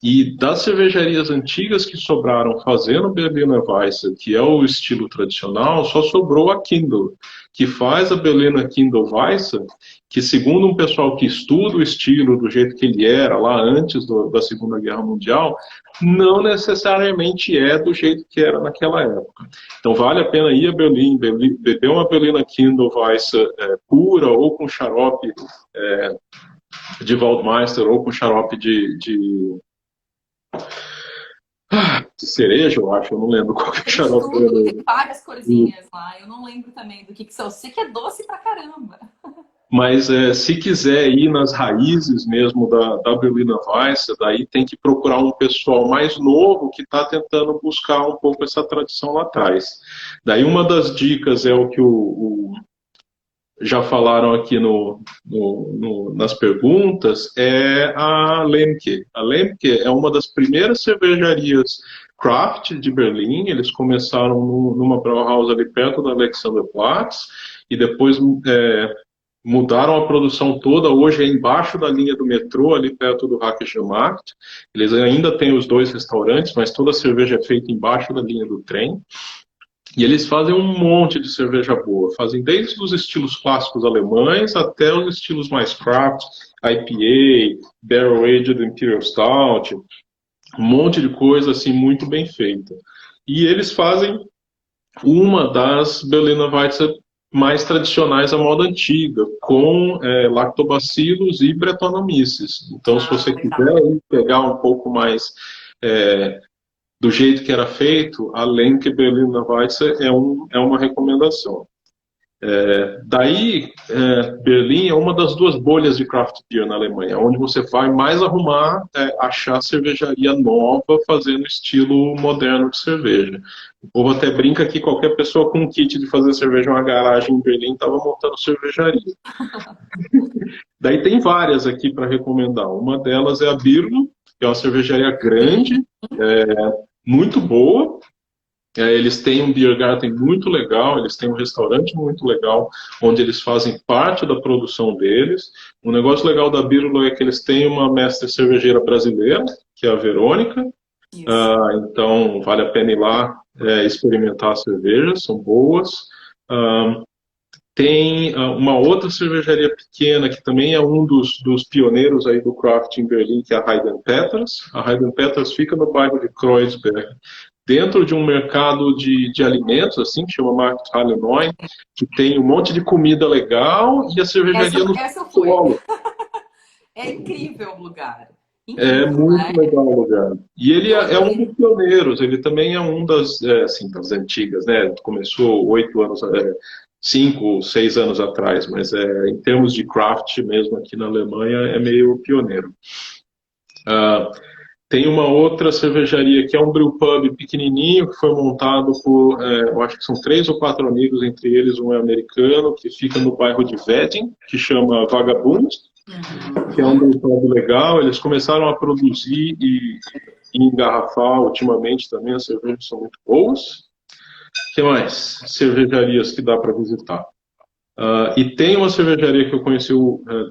E das cervejarias antigas que sobraram fazendo Berliner Weisse, que é o estilo tradicional, só sobrou a Kindle, que faz a Berliner Kindle Weisse, que segundo um pessoal que estuda o estilo do jeito que ele era lá antes da Segunda Guerra Mundial, não necessariamente é do jeito que era naquela época. Então vale a pena ir a Berlim, beber uma Berliner Kindle Weisse pura ou com xarope de Waldmeister ou com xarope de cereja, eu acho, eu não lembro qual que é o xarope. Tem várias corzinhas lá, eu não lembro também do que são. Eu sei que é doce pra caramba. Mas se quiser ir nas raízes mesmo da Berliner Weisse, daí tem que procurar um pessoal mais novo que está tentando buscar um pouco essa tradição lá atrás. Daí uma das dicas é o que já falaram aqui nas perguntas, é a Lemke. A Lemke é uma das primeiras cervejarias craft de Berlim. Eles começaram numa Brauhaus ali perto da Alexanderplatz e depois mudaram a produção toda. Hoje é embaixo da linha do metrô, ali perto do Hackesmarkt. Eles ainda têm os 2 restaurantes, mas toda a cerveja é feita embaixo da linha do trem. E eles fazem um monte de cerveja boa. Fazem desde os estilos clássicos alemães até os estilos mais craft, IPA, Barrel Aged Imperial Stout, um monte de coisa assim muito bem feita. E eles fazem uma das Berliner Weisse mais tradicionais à moda antiga, com lactobacilos e Brettanomyces. Então, se você quiser pegar um pouco mais do jeito que era feito, a Lemke Berliner Weisse é uma recomendação. Berlim é uma das 2 bolhas de craft beer na Alemanha, onde você vai mais arrumar, achar cervejaria nova fazendo estilo moderno de cerveja. O povo até brinca que qualquer pessoa com um kit de fazer cerveja em uma garagem em Berlim estava montando cervejaria. Daí tem várias aqui para recomendar. Uma delas é a Birlo, que é uma cervejaria grande, muito boa. Eles têm um beer garden muito legal, eles têm um restaurante muito legal, onde eles fazem parte da produção deles. Um negócio legal da Birlo é que eles têm uma mestre cervejeira brasileira, que é a Verônica. Então vale a pena ir lá experimentar as cervejas, são boas. Tem uma outra cervejaria pequena que também é um dos pioneiros aí do craft em Berlim, que é a Hayden Peters. A Hayden Peters fica no bairro de Kreuzberg, dentro de um mercado de alimentos, assim, que chama Markthalle 9, que tem um monte de comida legal e a cervejaria no solo. É incrível o lugar. Incrível, muito legal o lugar. E ele é um dos pioneiros, ele também é um das antigas, né? Começou 5, 6 anos atrás, mas em termos de craft mesmo aqui na Alemanha é meio pioneiro. Tem uma outra cervejaria que é um brewpub pequenininho, que foi montado por, eu acho que são 3 ou 4 amigos, entre eles um é americano, que fica no bairro de Wedding, que chama Vagabund. que é um Uhum. mercado legal. Eles começaram a produzir e engarrafar ultimamente também. As cervejas são muito boas. O que mais? Cervejarias que dá para visitar. E tem uma cervejaria que eu conheci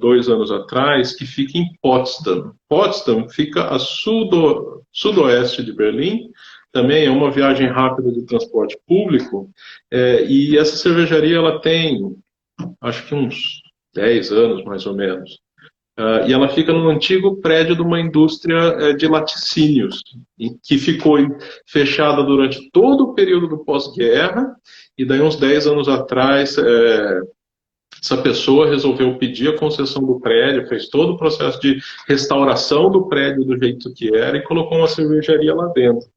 2 anos atrás, que fica em Potsdam. Potsdam fica a sudoeste de Berlim. Também é uma viagem rápida de transporte público. E essa cervejaria ela tem, acho que uns 10 anos, mais ou menos. E ela fica num antigo prédio de uma indústria de laticínios, que ficou fechada durante todo o período do pós-guerra. E daí, uns 10 anos atrás, essa pessoa resolveu pedir a concessão do prédio, fez todo o processo de restauração do prédio do jeito que era e colocou uma cervejaria lá dentro,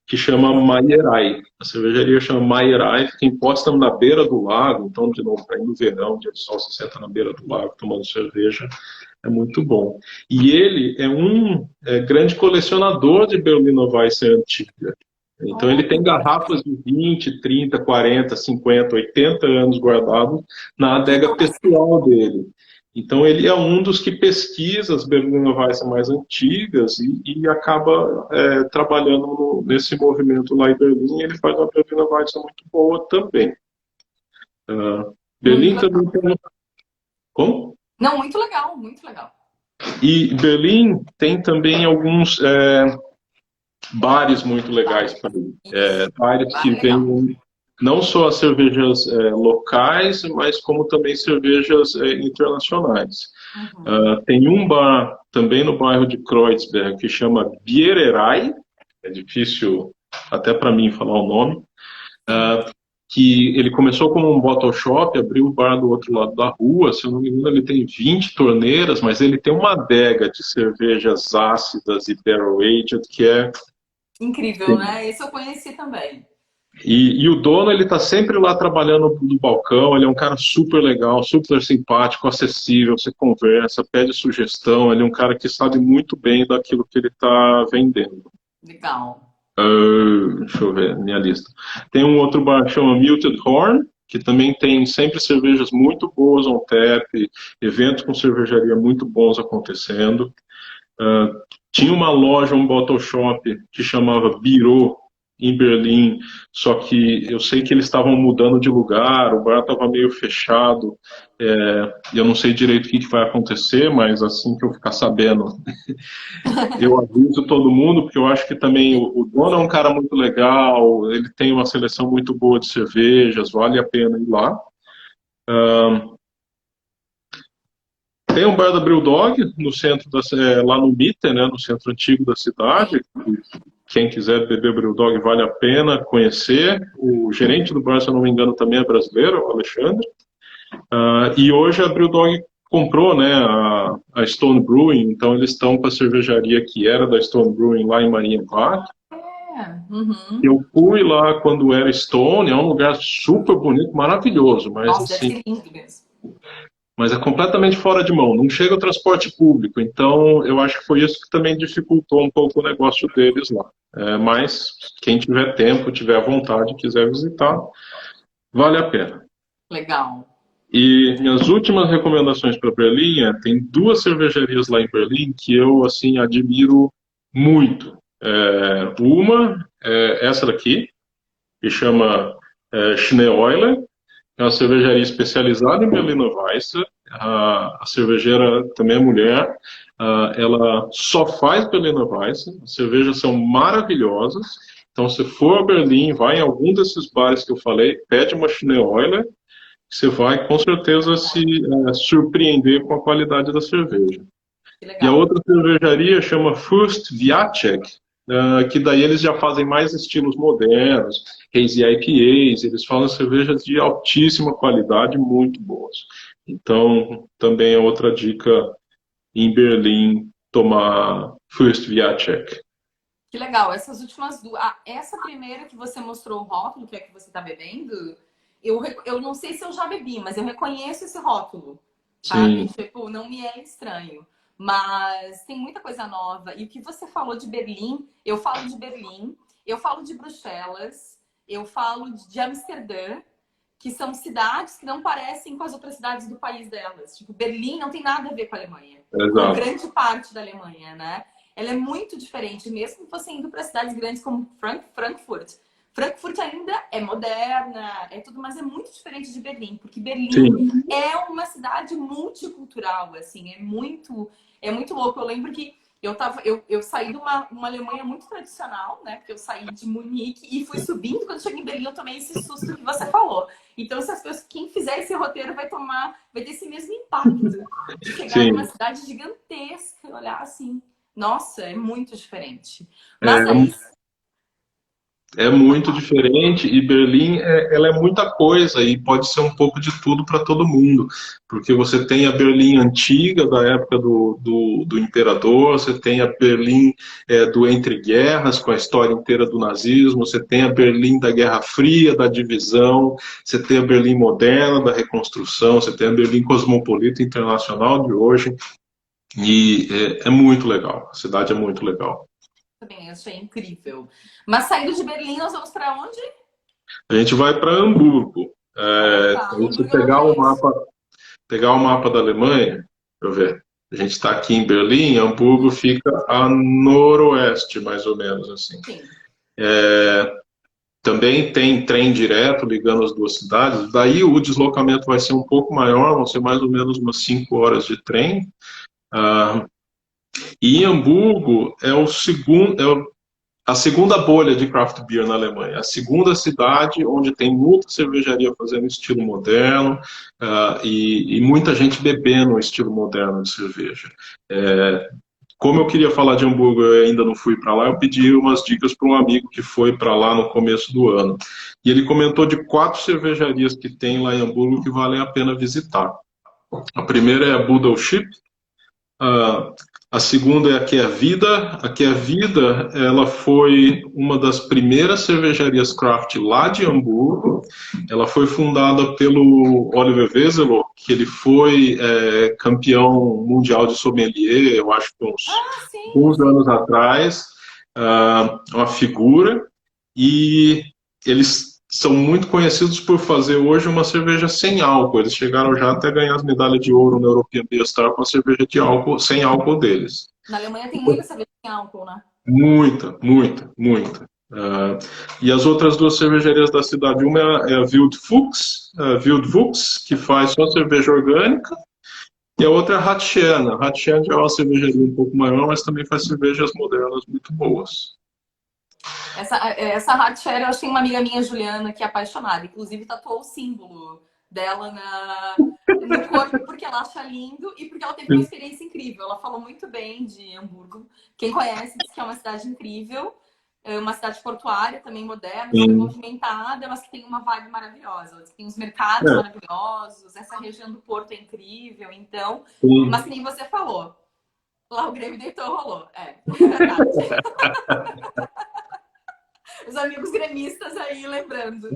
que chama Maierai. A cervejaria chama Maierai, fica em Potsdam, na beira do lago. Então, de novo, para ir no verão, dia de sol, se senta na beira do lago tomando cerveja. É muito bom. E ele é um grande colecionador de Berliner Weisse antiga. Então ele tem Olha, garrafas de 20, 30, 40, 50, 80 anos guardados na adega pessoal dele. Então ele é um dos que pesquisa as Berliner Weisse mais antigas e acaba trabalhando nesse movimento lá em Berlim. E ele faz uma Berliner Weisse muito boa também. muito Berlim legal. também tem uma... Como? Não, muito legal, muito legal. E Berlim tem também alguns bares muito legais Vale. para ir. Isso. Bares que Vale, legal. vendem não só as cervejas locais, mas como também cervejas internacionais. Uhum. Tem um bar também no bairro de Kreuzberg que chama Biererei, é difícil até para mim falar o nome, Sim. que ele começou como um bottle shop, abriu um bar do outro lado da rua, se eu não me engano ele tem 20 torneiras, mas ele tem uma adega de cervejas ácidas e barrel-aged que é... Incrível, né? Esse eu conheci também. E o dono, ele tá sempre lá trabalhando no balcão, ele é um cara super legal, super simpático, acessível, você conversa, pede sugestão, ele é um cara que sabe muito bem daquilo que ele está vendendo. Legal. Deixa eu ver, minha lista. Tem um outro bar que chama Muted Horn, que também tem sempre cervejas muito boas on tap, eventos com cervejaria muito bons acontecendo. Uh, Tinha uma loja, um bottle shop que chamava Biro em Berlim, só que eu sei que eles estavam mudando de lugar, o bar estava meio fechado, e eu não sei direito o que vai acontecer, mas assim que eu ficar sabendo, eu aviso todo mundo, porque eu acho que também o dono é um cara muito legal, ele tem uma seleção muito boa de cervejas, vale a pena ir lá. Tem um bar da Brewdog no centro lá no Mitte, né, no centro antigo da cidade. Quem quiser beber Brewdog vale a pena conhecer. O gerente do bar, se eu não me engano, também é brasileiro, o Alexandre. E hoje a Brewdog comprou, né, a Stone Brewing, então eles estão com a cervejaria que era da Stone Brewing lá em Marienbad. É. Uhum. Eu fui lá quando era Stone, é um lugar super bonito, maravilhoso, mas Nossa, deve assim, ser lindo mesmo. mas é completamente fora de mão, não chega o transporte público, então eu acho que foi isso que também dificultou um pouco o negócio deles lá. Mas quem tiver tempo, tiver vontade, quiser visitar, vale a pena. Legal. E minhas últimas recomendações para Berlim tem duas cervejarias lá em Berlim que eu assim admiro muito. Uma é essa daqui, que chama Schneeuer, é uma cervejaria especializada em Berliner Weisse. A cervejeira também é mulher. Ela só faz Berliner Weisse. As cervejas são maravilhosas. Então, se for a Berlim, vai em algum desses bares que eu falei, pede uma Schneeuer, você vai com certeza se surpreender com a qualidade da cerveja. Que E a legal. outra cervejaria chama Fürst Viacek, que daí eles já fazem mais estilos modernos, hazy IPAs, eles fazem cervejas de altíssima qualidade, muito boas. Então, também é outra dica em Berlim, tomar Fürst Viacek. Que legal. Essas últimas duas. Ah, essa primeira que você mostrou o rótulo, que é que você está bebendo, eu não sei se eu já bebi, mas eu reconheço esse rótulo, sabe? Sim, Tipo, não me é estranho. Mas tem muita coisa nova. E o que você falou de Berlim, eu falo de Berlim, eu falo de Bruxelas, eu falo de Amsterdã, que são cidades que não parecem com as outras cidades do país delas. Tipo, Berlim não tem nada a ver com a Alemanha, com Exato. grande parte da Alemanha, né? Ela é muito diferente, mesmo que você indo para cidades grandes como Frankfurt. Frankfurt ainda é moderna, é tudo, mas é muito diferente de Berlim, porque Berlim Sim. é uma cidade multicultural, assim, é muito louco. Eu lembro que eu saí de uma Alemanha muito tradicional, né? Porque eu saí de Munique e fui subindo. Quando cheguei em Berlim, eu tomei esse susto que você falou. Então, essas pessoas, quem fizer esse roteiro vai ter esse mesmo impacto de chegar numa Sim. cidade gigantesca e olhar assim. Nossa, é muito diferente. Mas É, aí. é muito diferente e Berlim ela é muita coisa e pode ser um pouco de tudo para todo mundo, porque você tem a Berlim antiga, da época do imperador, você tem a Berlim do entre guerras, com a história inteira do nazismo, você tem a Berlim da Guerra Fria, da divisão, você tem a Berlim moderna, da reconstrução, você tem a Berlim cosmopolita internacional de hoje, e é muito legal, a cidade é muito legal. Também achei incrível. Mas saindo de Berlim, nós vamos para onde? A gente vai para Hamburgo. Ah, tá. Se você Hamburgo eu não conheço. pegar o mapa da Alemanha, deixa eu ver. A gente está aqui em Berlim, Hamburgo fica a noroeste, mais ou menos assim. Sim. Também tem trem direto ligando as duas cidades. Daí o deslocamento vai ser um pouco maior, vão ser mais ou menos umas 5 horas de trem. Ah, e Hamburgo é o segundo, a segunda bolha de craft beer na Alemanha, a segunda cidade onde tem muita cervejaria fazendo estilo moderno e muita gente bebendo o estilo moderno de cerveja. Como eu queria falar de Hamburgo, eu ainda não fui para lá, eu pedi umas dicas para um amigo que foi para lá no começo do ano. E ele comentou de 4 cervejarias que tem lá em Hamburgo que valem a pena visitar. A primeira é a Budel Ship, a, a segunda é a Que é Vida. A Que é Vida, ela foi uma das primeiras cervejarias craft lá de Hamburgo. Ela foi fundada pelo Oliver Weselow, que ele foi campeão mundial de sommelier, eu acho que Ah, sim, uns sim. anos atrás. Uma figura. E eles são muito conhecidos por fazer hoje uma cerveja sem álcool. Eles chegaram já até a ganhar as medalhas de ouro na European Beer Star com a cerveja de álcool, sem álcool deles. Na Alemanha tem muita cerveja em álcool, né? Muita, muita, muita. E as outras 2 cervejarias da cidade, uma é a Wildwuchs, que faz só cerveja orgânica, e a outra é a Ratscherne. A Ratscherne já é uma cervejaria um pouco maior, mas também faz cervejas modernas muito boas. Essa Hatcher, eu achei uma amiga minha, Juliana, que é apaixonada. Inclusive, tatuou o símbolo dela no corpo, porque ela acha lindo e porque ela teve uma experiência incrível. Ela falou muito bem de Hamburgo. Quem conhece diz que é uma cidade incrível. É uma cidade portuária, também moderna, super Sim. movimentada, mas que tem uma vibe maravilhosa. Tem os mercados É, maravilhosos, essa região do Porto é incrível. Então, mas sim. que nem você falou, lá o Grêmio deitou, rolou. É verdade. Os amigos gremistas aí lembrando.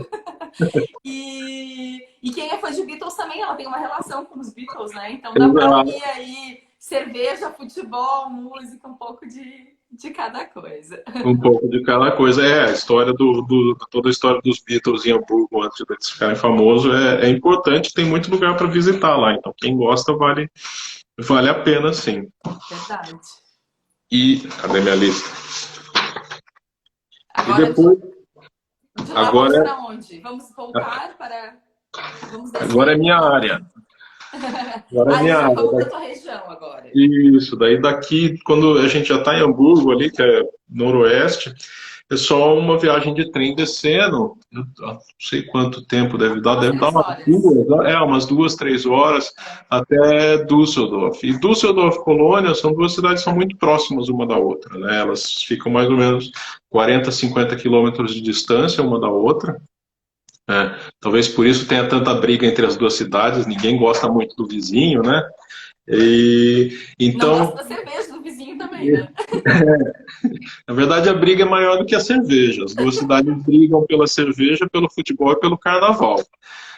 E quem é fã de Beatles também, ela tem uma relação com os Beatles, né? Então dá para Exato. unir aí cerveja, futebol, música, um pouco de cada coisa. Um pouco de cada coisa. A história toda a história dos Beatles em Hamburgo antes de eles ficarem famosos é importante, tem muito lugar para visitar lá. Então, quem gosta vale a pena, sim. Verdade. E cadê minha lista? E Agora, depois, de lá, vamos agora, para onde? Vamos voltar para. Vamos agora é descer minha então. área. Agora é Aí minha já vamos área. para tua região agora. Isso, daí daqui, quando a gente já está em Hamburgo ali, que é noroeste, é só uma viagem de trem descendo, eu não sei quanto tempo Umas deve dar 3 horas. umas 2, 3 horas É. até Düsseldorf. E Düsseldorf e Colônia são 2 cidades que são muito próximas uma da outra, né? Elas ficam mais ou menos 40, 50 quilômetros de distância uma da outra. Talvez por isso tenha tanta briga entre as 2 cidades, ninguém gosta muito do vizinho, né? E, Não gosto então, da cerveja do vizinho também, né? na verdade, a briga é maior do que a cerveja. As 2 cidades brigam pela cerveja, pelo futebol e pelo carnaval.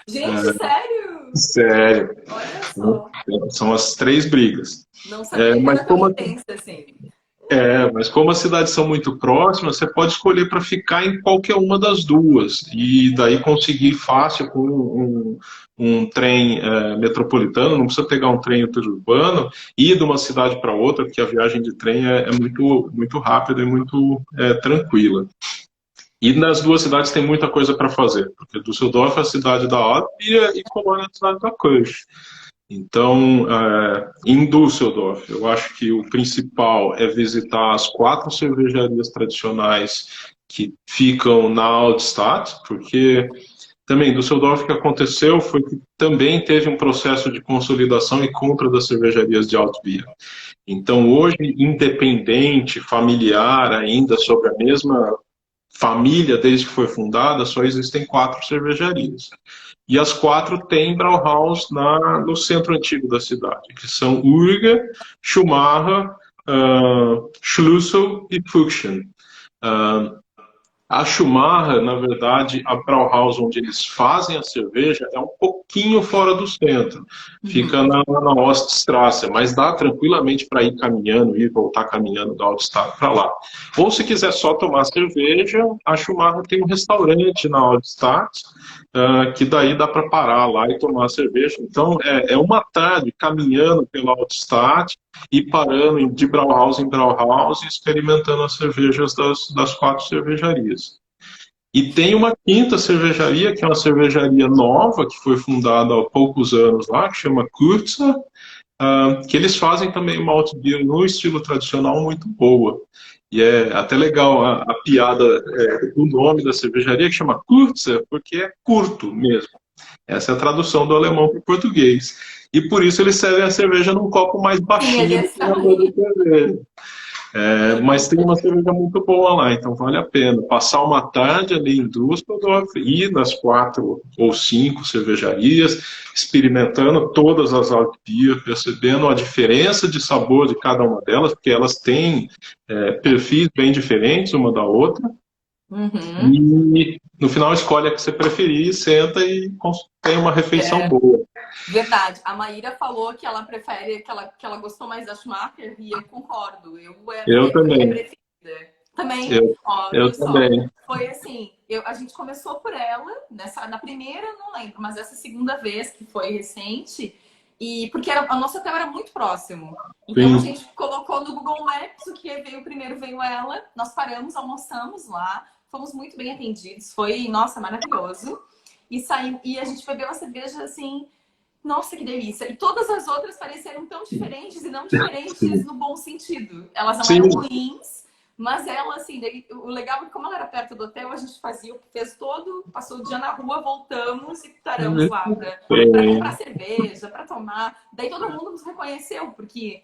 Gente, sério? Sério. Olha só. São as 3 brigas. Não sabia que Mas era tão como intensa assim. Mas como as cidades são muito próximas, você pode escolher para ficar em qualquer uma das duas. E daí conseguir fácil com um trem metropolitano, não precisa pegar um trem interurbano, ir de uma cidade para outra, porque a viagem de trem é muito, muito rápida e muito tranquila. E nas duas cidades tem muita coisa para fazer, porque Düsseldorf é a cidade da Adria e Colônia é a cidade da Kirch. Então, em Düsseldorf, eu acho que o principal é visitar as 4 cervejarias tradicionais que ficam na Altstadt, porque também Düsseldorf o que aconteceu foi que também teve um processo de consolidação e compra das cervejarias de Altbier. Então, hoje, independente, familiar ainda, sobre a mesma família desde que foi fundada, só existem 4 cervejarias. E as 4 têm Brauhaus no centro antigo da cidade, que são Urge, Schumacher, Schlüssel e Füchsen. A Schumacher, na verdade, a Brauhaus onde eles fazem a cerveja é um pouquinho fora do centro. Fica na Oststraße, mas dá tranquilamente para ir caminhando, ir e voltar caminhando da Altstadt para lá. Ou se quiser só tomar cerveja, a Schumacher tem um restaurante na Altstadt, que daí dá para parar lá e tomar cerveja. Então, é uma tarde caminhando pela Altstadt e parando de Brauhaus em Brauhaus e experimentando as cervejas das 4 cervejarias. E tem uma quinta cervejaria, que é uma cervejaria nova, que foi fundada há poucos anos lá, que chama Kurzer, que eles fazem também uma malt beer no estilo tradicional muito boa. E é até legal a piada do nome da cervejaria, que chama Kurzer, porque é curto mesmo. Essa é a tradução do alemão para o português. E por isso eles servem a cerveja num copo mais baixinho do que a cerveja. Mas tem uma cerveja muito boa lá, então vale a pena. Passar uma tarde ali em Düsseldorf, ir nas 4 ou 5 cervejarias, experimentando todas as alt beer, percebendo a diferença de sabor de cada uma delas, porque elas têm perfis bem diferentes uma da outra. E no final escolhe a que você preferir, senta e tem uma refeição boa. Verdade. A Maíra falou que ela prefere, que ela gostou mais da Schumacher, e eu concordo. Eu também. Preferida. Também, eu também. Foi assim, a gente começou por ela, na primeira, não lembro, mas essa segunda vez, que foi recente, e porque a nosso hotel era muito próximo. Então a gente colocou no Google Maps o que veio primeiro, veio ela, nós paramos, almoçamos lá, fomos muito bem atendidos, foi, nossa, maravilhoso. E a gente bebeu uma cerveja assim, nossa, que delícia. E todas as outras pareceram tão diferentes, e não diferentes no bom sentido. Elas não eram ruins, mas ela, assim, o legal é que como ela era perto do hotel, a gente passou o dia na rua, voltamos e paramos lá para comprar cerveja, para tomar. Daí todo mundo nos reconheceu, porque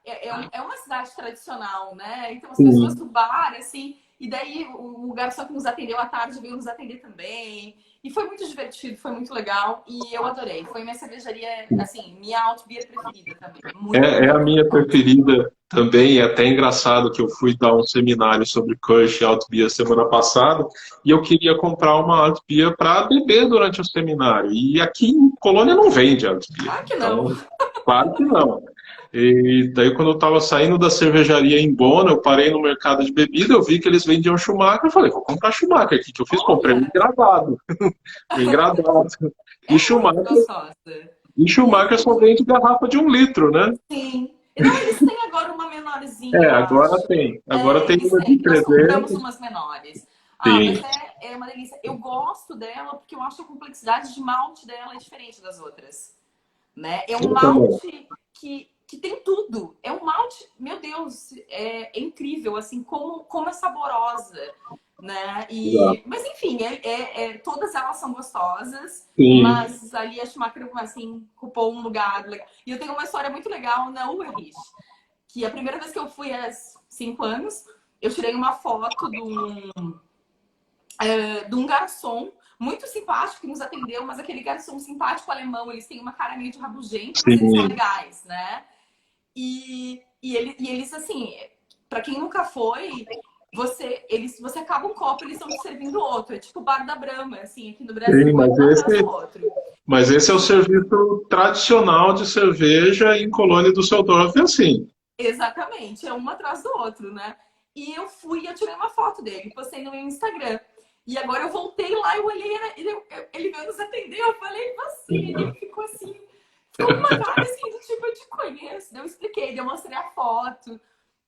é uma cidade tradicional, né? Então as pessoas do bar, assim, e daí o garçom que nos atendeu à tarde veio nos atender também. E foi muito divertido, foi muito legal e eu adorei. Foi minha cervejaria, assim, minha alt beer preferida também. É a minha preferida também. É até engraçado que eu fui dar um seminário sobre Kirsch e alt beer semana passada e eu queria comprar uma alt beer para beber durante o seminário. E aqui em Colônia não vende alt beer. Claro que não. Então, claro que não. E daí, quando eu estava saindo da cervejaria em Bona, eu parei no mercado de bebida, eu vi que eles vendiam Schumacher, eu falei, vou comprar Schumacher aqui, que eu fiz, comprei um engradado. E Schumacher só vende garrafa de 1 litro, né? Sim. Não, eles têm agora uma menorzinha. Agora tem. Agora tem uma de 300. Nós compramos umas menores. Mas é uma delícia. Eu gosto dela porque eu acho a complexidade de malte dela é diferente das outras. Né? É um malte que tem tudo. É um malte, meu Deus, é incrível, assim, como é saborosa, né? Mas enfim, todas elas são gostosas, mas ali a Schumacher, assim, ocupou um lugar legal. E eu tenho uma história muito legal na Ulrich, que a primeira vez que eu fui há 5 anos, eu tirei uma foto de um garçom muito simpático que nos atendeu, mas aquele garçom simpático alemão, eles têm uma cara meio de rabugento, mas eles são legais, né? E eles, assim, pra quem nunca foi, você acaba um copo, eles estão te servindo outro. É tipo o bar da Brahma, assim, aqui no Brasil. Mas esse é o serviço tradicional de cerveja em Colônia do Düsseldorf, é assim. Exatamente, é um atrás do outro, né? E eu tirei uma foto dele, postei no meu Instagram. E agora eu voltei lá, eu olhei, ele veio nos atender, eu falei, você, ele ficou assim, ficou com uma cara assim, do tipo, eu te conheço. Daí eu expliquei, daí eu mostrei a foto.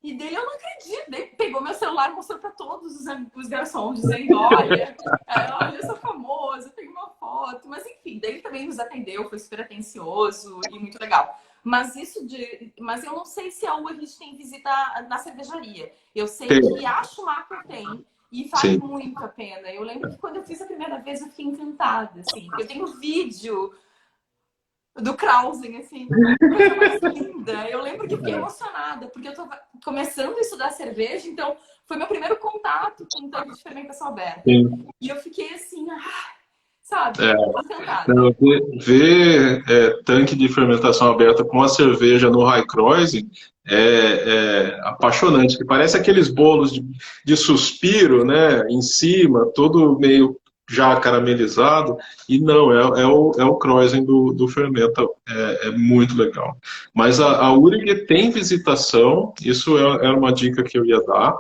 E dele eu não acredito. Daí pegou meu celular e mostrou para todos os garçons, dizendo, olha, eu sou famoso, eu tenho uma foto. Mas enfim, daí ele também nos atendeu, foi super atencioso e muito legal. Mas eu não sei se a URGS tem visita na cervejaria. Eu sei Tem, que a Schumacher tem e vale sim. muito a pena. Eu lembro que quando eu fiz a primeira vez eu fiquei encantada, assim. Eu tenho vídeo do Krausen, assim, coisa mais linda. Eu lembro que fiquei emocionada, porque eu tô começando a estudar cerveja, então foi meu primeiro contato com tanque de fermentação aberta. Sim. E eu fiquei assim, sabe, É, encantada. não, ver tanque de fermentação aberta com a cerveja no Raikkonen é apaixonante, que parece aqueles bolos de suspiro, né, em cima, todo meio já caramelizado, e não, é o Kreuzen do fermenta, é muito legal. Mas a URG tem visitação, isso era uma dica que eu ia dar,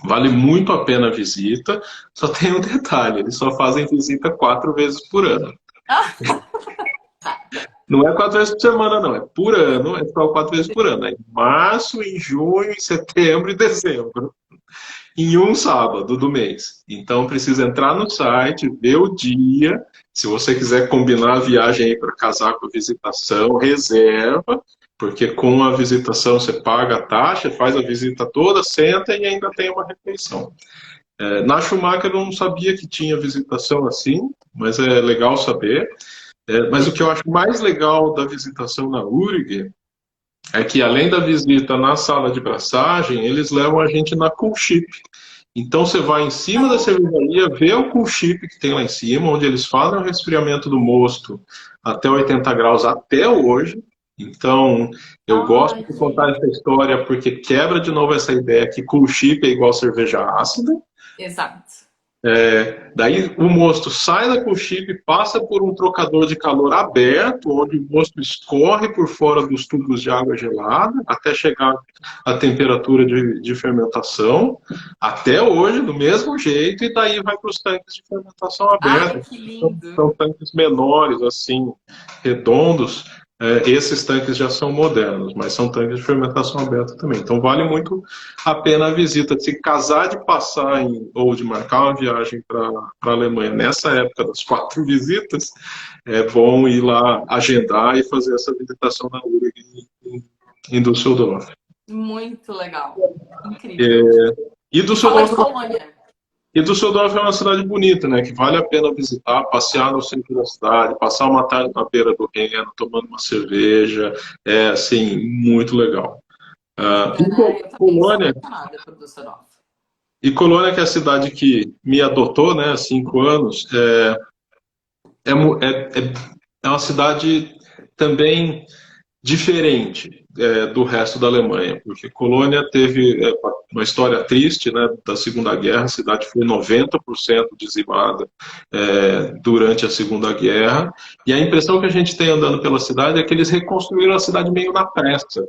vale muito a pena a visita, só tem um detalhe, eles só fazem visita 4 vezes por ano. Não é 4 vezes por semana, não, é por ano, é só 4 vezes por ano. É em março, em junho, em setembro e dezembro. Em um sábado do mês. Então precisa entrar no site, ver o dia. Se você quiser combinar a viagem aí para casar com a visitação, reserva, porque com a visitação você paga a taxa, faz a visita toda, senta e ainda tem uma refeição. Na Schumacher eu não sabia que tinha visitação assim, mas é legal saber. Mas o que eu acho mais legal da visitação na URG é que, além da visita na sala de braçagem, eles levam a gente na cool ship. Então, você vai em cima da cervejaria, vê o cool ship que tem lá em cima, onde eles fazem o resfriamento do mosto até 80 graus até hoje. Então, eu gosto Ai, de contar gente. essa história porque quebra de novo essa ideia que cool ship é igual cerveja ácida. Exato. Daí o mosto sai da cochipe, passa por um trocador de calor aberto, onde o mosto escorre por fora dos tubos de água gelada, até chegar à temperatura de fermentação, até hoje, do mesmo jeito, e daí vai para os tanques de fermentação Ai, aberta. que São, lindo. são tanques menores, assim, redondos. Esses tanques já são modernos, mas são tanques de fermentação aberta também. Então vale muito a pena a visita. Se casar de passar ou de marcar uma viagem para a Alemanha nessa época das 4 visitas, é bom ir lá agendar e fazer essa visitação na URG em Düsseldorf. Muito legal. Incrível. E E fala Düsseldorf, de Colônia. e Düsseldorf é uma cidade bonita, né? Que vale a pena visitar, passear no centro da cidade, passar uma tarde na beira do Reno, tomando uma cerveja, é assim muito legal. Que linda, E né? Eu também sou Colônia, apaixonada por Düsseldorf. que é a cidade que me adotou, né, há 5 anos, é, é uma cidade também diferente do resto da Alemanha, porque Colônia teve uma história triste, né, da Segunda Guerra, a cidade foi 90% dizimada durante a Segunda Guerra, e a impressão que a gente tem andando pela cidade é que eles reconstruíram a cidade meio na pressa,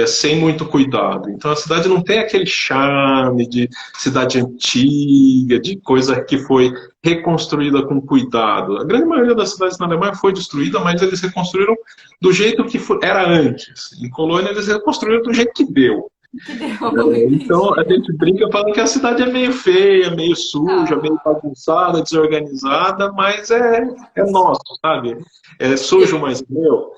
sem muito cuidado. Então a cidade não tem aquele charme de cidade antiga, de coisa que foi reconstruída com cuidado. A grande maioria das cidades na Alemanha foi destruída, mas eles reconstruíram do jeito que era antes. Em Colônia, eles reconstruíram do jeito que deu. Que deu, Então, a entendi. gente brinca falando que a cidade é meio feia, meio suja, meio Ah, bagunçada, desorganizada, mas é nosso, sabe? É sujo, mas meu.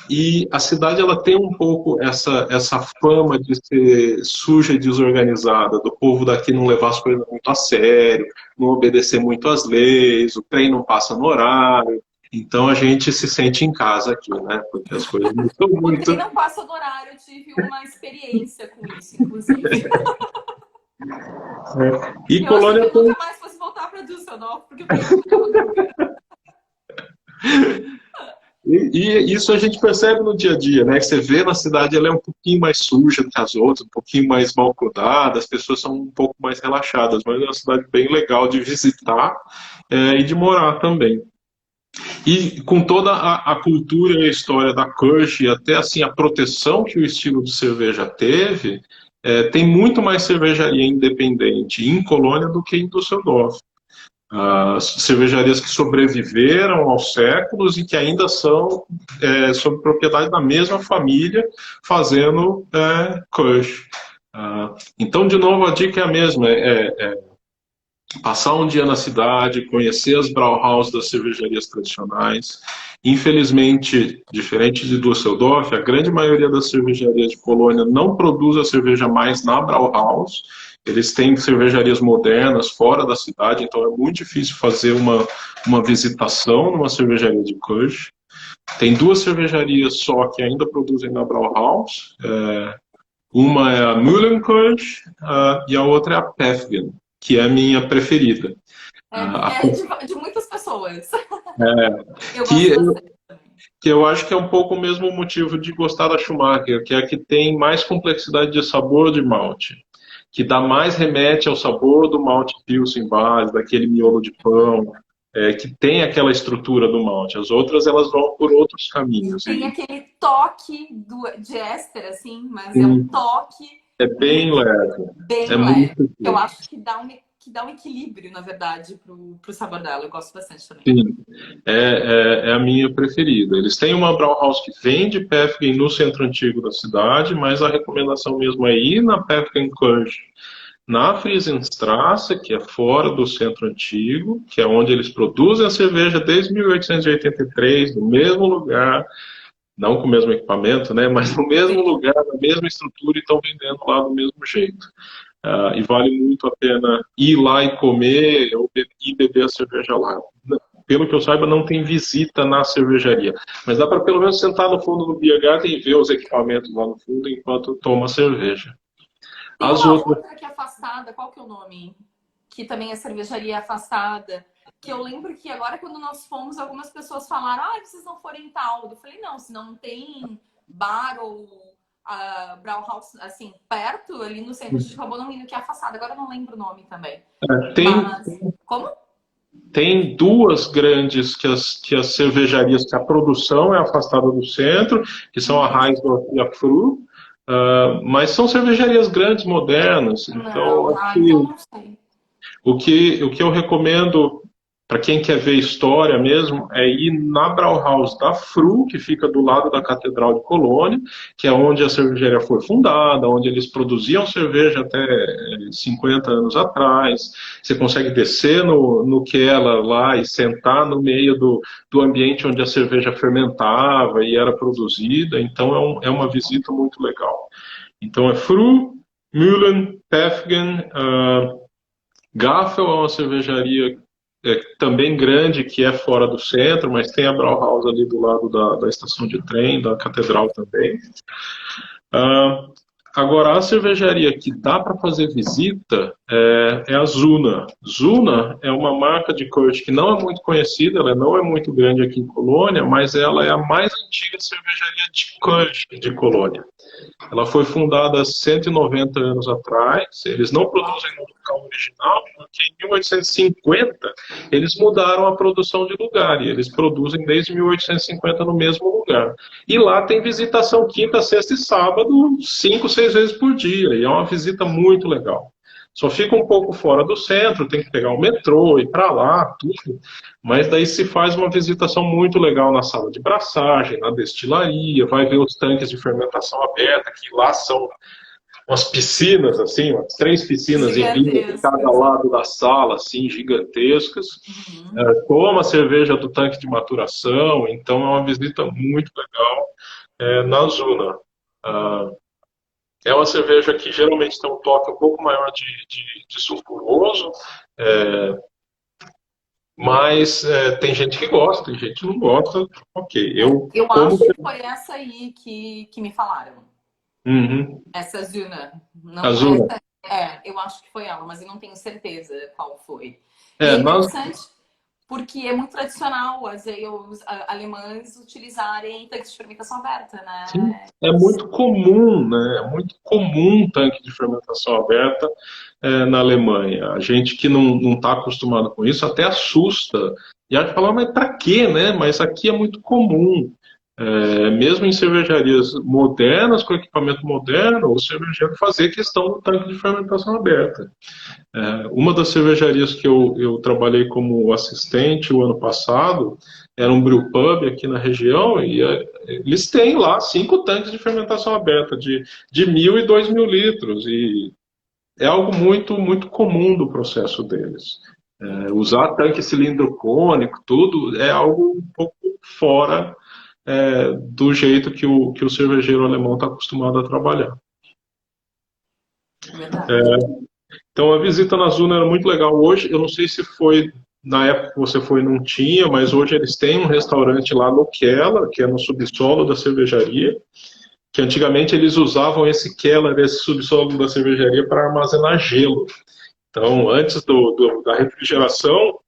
E a cidade ela tem um pouco essa fama de ser suja e desorganizada, do povo daqui não levar as coisas muito a sério, não obedecer muito às leis, o trem não passa no horário. Então a gente se sente em casa aqui, né? Porque as coisas não são o trem muito. não passa do horário, eu tive uma experiência com isso, inclusive. E Eu achei que Colônia eu tem. nunca mais fosse voltar para Düsseldorf, porque o trem não ficava nunca. E isso a gente percebe no dia a dia, né? Que você vê na cidade, ela é um pouquinho mais suja do que as outras, um pouquinho mais mal cuidada, as pessoas são um pouco mais relaxadas, mas é uma cidade bem legal de visitar e de morar também. E com toda a cultura e a história da Kirsch, e até assim, a proteção que o estilo de cerveja teve, tem muito mais cervejaria independente em Colônia do que em Düsseldorf. As cervejarias que sobreviveram aos séculos e que ainda são sob propriedade da mesma família, fazendo Kirsch. Então, de novo, a dica é a mesma: passar um dia na cidade, conhecer as Brauhaus das cervejarias tradicionais. Infelizmente, diferente de Düsseldorf, a grande maioria das cervejarias de Colônia não produz a cerveja mais na Brauhaus. Eles têm cervejarias modernas fora da cidade, então é muito difícil fazer uma visitação numa cervejaria de Kirsch. Tem duas cervejarias só que ainda produzem na Brauhaus. Uma é a Mühlenkirch e a outra é a Päffgen, que é a minha preferida. De muitas pessoas. Eu Que, gosto bastante. que eu acho que é um pouco o mesmo motivo de gostar da Schumacher, que é que tem mais complexidade de sabor de malte, que dá mais remete ao sabor do malte Pilsen base, daquele miolo de pão, que tem aquela estrutura do malte. As outras, elas vão por outros caminhos. Tem aquele toque de éster, assim, mas é um toque é bem leve. bem É leve. muito Eu acho que dá um equilíbrio, na verdade, pro sabor dela. Eu gosto bastante também. Sim, é a minha preferida. Eles têm uma Brauhaus que vende Päffgen no centro antigo da cidade, mas a recomendação mesmo é ir na Päffgen Kirche, na Friesenstraße, que é fora do centro antigo, que é onde eles produzem a cerveja desde 1883, no mesmo lugar, não com o mesmo equipamento, né, mas no mesmo lugar, na mesma estrutura, e estão vendendo lá do mesmo jeito. E vale muito a pena ir lá e comer e beber a cerveja lá. Pelo que eu saiba, não tem visita na cervejaria. Mas dá para pelo menos sentar no fundo do Beer Garden e ver os equipamentos lá no fundo enquanto toma cerveja. Tem As uma outras... outra que é afastada, qual que é o nome? Que também é cervejaria afastada. Que eu lembro que agora, quando nós fomos, algumas pessoas falaram: vocês não forem em tal. Eu falei: não, se não tem bar ou Brauhaus, assim, perto, ali no centro, a gente acabou não indo, que é afastada. Agora eu não lembro o nome também. Como? Tem duas grandes que as cervejarias, que a produção é afastada do centro, que são a Heisdorf e a Fru, mas são cervejarias grandes, modernas. Então, então não sei. O que eu recomendo para quem quer ver história mesmo é ir na Brauhaus da Fru, que fica do lado da Catedral de Colônia, que é onde a cervejaria foi fundada, onde eles produziam cerveja até 50 anos atrás. Você consegue descer no Keller lá e sentar no meio do ambiente onde a cerveja fermentava e era produzida. Então é uma visita muito legal. Então é Fru, Mühlen, Päffgen, Gaffel é uma cervejaria também grande, que é fora do centro, mas tem a Brauhaus ali do lado da estação de trem, da catedral também. Agora, a cervejaria que dá para fazer visita é a Zuna. Zuna é uma marca de Kirsch que não é muito conhecida, ela não é muito grande aqui em Colônia, mas ela é a mais antiga cervejaria de Kirsch de Colônia. Ela foi fundada há 190 anos atrás. Eles não produzem no local original, porque em 1850 eles mudaram a produção de lugar, e eles produzem desde 1850 no mesmo lugar. E lá tem visitação quinta, sexta e sábado, 5, 6 vezes por dia, e é uma visita muito legal. Só fica um pouco fora do centro, tem que pegar o metrô, ir para lá, tudo. Mas daí se faz uma visitação muito legal na sala de braçagem, na destilaria, vai ver os tanques de fermentação aberta, que lá são umas piscinas, assim, umas 3 piscinas em linha de cada lado da sala, assim, gigantescas. Toma cerveja do tanque de maturação, então é uma visita muito legal na Zuna. É uma cerveja que geralmente tem um toque um pouco maior de sulfuroso, mas tem gente que gosta, tem gente que não gosta. Ok, eu acho que foi essa aí que me falaram. Uhum. Essa Zuna. Não, A Zuna. eu acho que foi ela, mas eu não tenho certeza qual foi. E é interessante, porque é muito tradicional os alemães utilizarem tanques de fermentação aberta, Sim, né? é muito comum, né? É muito comum tanque de fermentação aberta na Alemanha. A gente que não está acostumado com isso até assusta. E a gente fala, mas para quê, né? Mas aqui é muito comum. Mesmo em cervejarias modernas, com equipamento moderno, o cervejeiro fazer questão do tanque de fermentação aberta. Uma das cervejarias que eu trabalhei como assistente o ano passado era um brewpub aqui na região e eles têm lá 5 tanques de fermentação aberta de 1.000 e 2.000 litros e é algo muito, muito comum do processo deles. Usar tanque cilindro cônico, tudo, é algo um pouco fora do jeito que o cervejeiro alemão está acostumado a trabalhar. Verdade. Então a visita na Zuna era muito legal. Hoje, eu não sei se foi na época que você foi, não tinha, mas hoje eles têm um restaurante lá no Keller, que é no subsolo da cervejaria, que antigamente eles usavam esse Keller, esse subsolo da cervejaria, para armazenar gelo. Então, antes da refrigeração,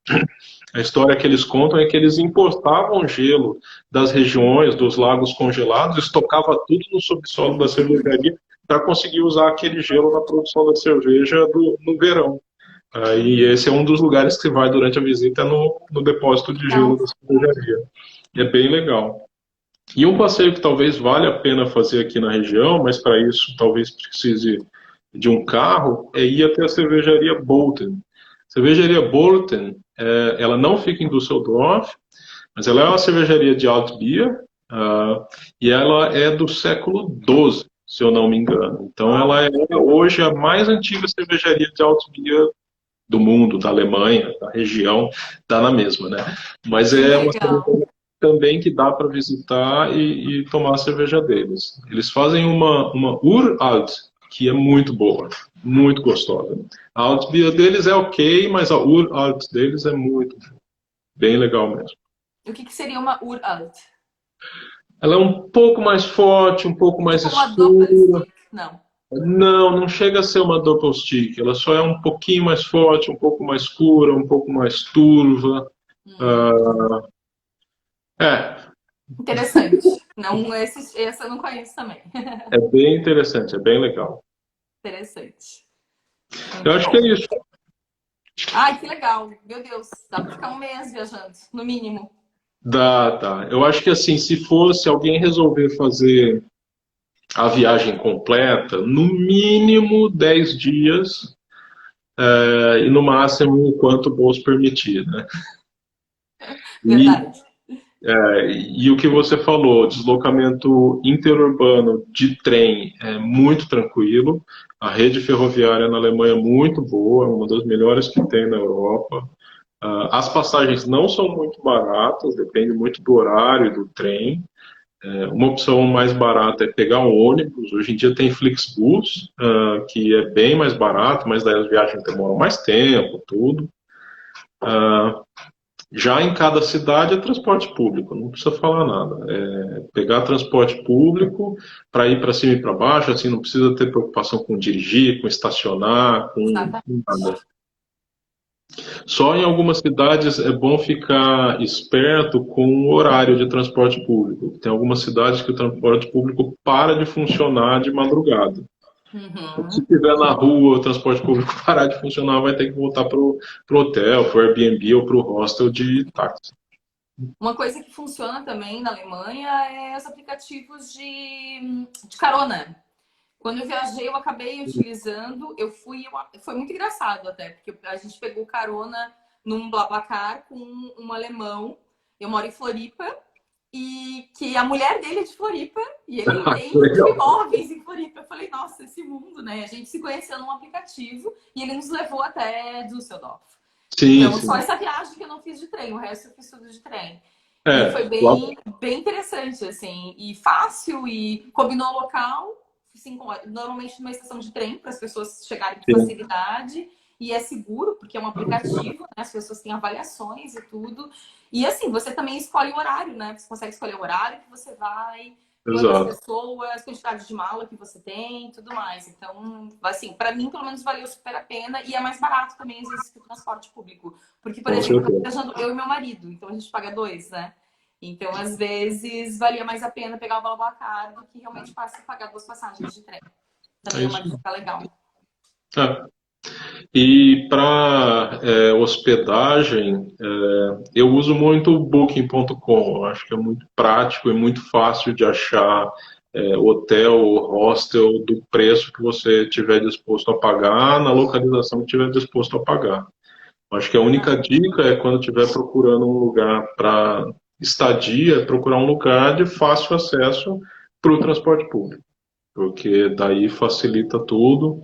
a história que eles contam é que eles importavam gelo das regiões, dos lagos congelados, estocava tudo no subsolo da cervejaria para conseguir usar aquele gelo na produção da cerveja no verão. E esse é um dos lugares que você vai durante a visita no depósito de gelo Então, da cervejaria. É bem legal. E um passeio que talvez valha a pena fazer aqui na região, mas para isso talvez precise de um carro, é ir até a cervejaria Bolten. A cervejaria Bolten, ela não fica em Düsseldorf, mas ela é uma cervejaria de Altbier, e ela é do século XII, se eu não me engano. Então ela é hoje a mais antiga cervejaria de Altbier do mundo, da Alemanha, da região, dá na mesma, né? Mas que é uma legal. cervejaria também que dá para visitar e tomar a cerveja deles. Eles fazem uma Uralt, que é muito boa, muito gostosa. A Altbier deles é ok, mas a Uralt deles é muito bem legal mesmo. O que seria uma Uralt? Ela é um pouco mais forte, um pouco mais Tipo uma Doppelstick? escura. Não. Não chega a ser uma double stick. Ela só é um pouquinho mais forte, um pouco mais escura, um pouco mais turva. Hum, É, interessante. Não, esse eu não conheço também. é bem interessante, é bem legal. Interessante. Eu Muito acho que é bom. isso. Ai, que legal. Meu Deus, dá pra ficar um mês viajando, no mínimo. Dá. Eu acho que assim, se fosse alguém resolver fazer a viagem completa, no mínimo 10 dias, e no máximo o quanto o bolso permitir, né? E Verdade. E o que você falou, deslocamento interurbano de trem é muito tranquilo. A rede ferroviária na Alemanha é muito boa, uma das melhores que tem na Europa. As passagens não são muito baratas, depende muito do horário e do trem. Uma opção mais barata é pegar um ônibus. Hoje em dia tem Flixbus, que é bem mais barato, mas daí as viagens demoram mais tempo, tudo. Já em cada cidade é transporte público, não precisa falar nada. Pegar transporte público para ir para cima e para baixo, assim, não precisa ter preocupação com dirigir, com estacionar, com Exatamente. nada. Só em algumas cidades é bom ficar esperto com o horário de transporte público. Tem algumas cidades que o transporte público para de funcionar de madrugada. Se Uhum. estiver na rua, o transporte público parar de funcionar, vai ter que voltar para o hotel, para o Airbnb ou para o hostel de táxi. Uma coisa que funciona também na Alemanha é os aplicativos de carona. Quando eu viajei, eu acabei utilizando, foi muito engraçado até, porque a gente pegou carona num BlaBlaCar com um alemão. Eu moro em Floripa e que a mulher dele é de Floripa e ele tem Legal. imóveis em Floripa. Eu falei, nossa, esse mundo, né? A gente se conheceu num aplicativo e ele nos levou até Düsseldorf. Sim, Então, só sim. essa viagem que eu não fiz de trem, o resto eu fiz tudo de trem. E foi Lá, bem interessante, assim, e fácil, e combinou o local, assim, normalmente numa estação de trem, para as pessoas chegarem com sim. facilidade, e é seguro, porque é um aplicativo, né? As pessoas têm avaliações e tudo. E assim, você também escolhe o horário, né? Você consegue escolher o horário que você vai, quantas exato. pessoas, quantidade de mala que você tem, tudo mais. Então, assim, para mim, pelo menos, valeu super a pena e é mais barato também, às vezes, que o transporte público. Porque, por Com exemplo, eu tô certeza. viajando eu e meu marido, então a gente paga dois, né? Então, às vezes, valia mais a pena pegar o BlaBlaCar do que realmente pagar duas passagens de trem. É Também é uma isso. dica legal. É. E para hospedagem, eu uso muito o Booking.com. Eu acho que é muito prático e muito fácil de achar hotel ou hostel do preço que você tiver disposto a pagar, na localização que tiver disposto a pagar. Eu acho que a única dica é quando estiver procurando um lugar para estadia, procurar um lugar de fácil acesso para o transporte público, porque daí facilita tudo.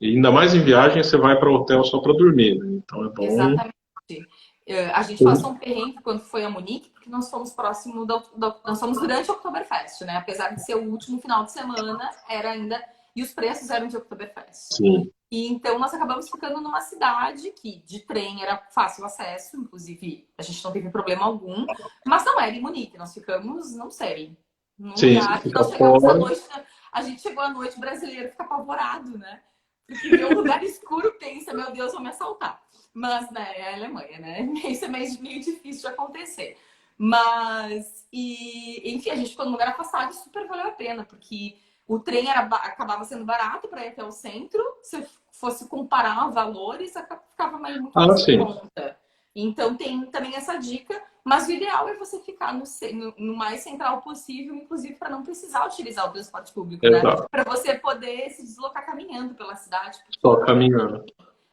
E ainda mais em viagem, você vai para o hotel só para dormir, né? Então é bom. Exatamente. A gente passou um perrengue quando foi a Munique, porque nós fomos próximo nós fomos durante o Oktoberfest, né? Apesar de ser o último final de semana, era ainda e os preços eram de Oktoberfest. Sim, E então nós acabamos ficando numa cidade que de trem era fácil acesso, inclusive a gente não teve problema algum, mas não era em Munique, nós ficamos, não sei, num sim, você lugar que fica nós chegamos à fora. noite, a gente chegou à noite, o brasileiro fica apavorado, né? Porque vê um lugar escuro, pensa, meu Deus, vão me assaltar. Mas, né, é a Alemanha, né? Isso é meio difícil de acontecer. Mas, enfim, a gente ficou num lugar afastado e super valeu a pena, porque o trem acabava sendo barato para ir até o centro. Se fosse comparar valores, ficava muito Ah, mais em sim, conta. Então, tem também essa dica. Mas o ideal é você ficar no mais central possível, inclusive para não precisar utilizar o transporte público, né? exato. Para você poder se deslocar caminhando pela cidade, Só porque caminhando.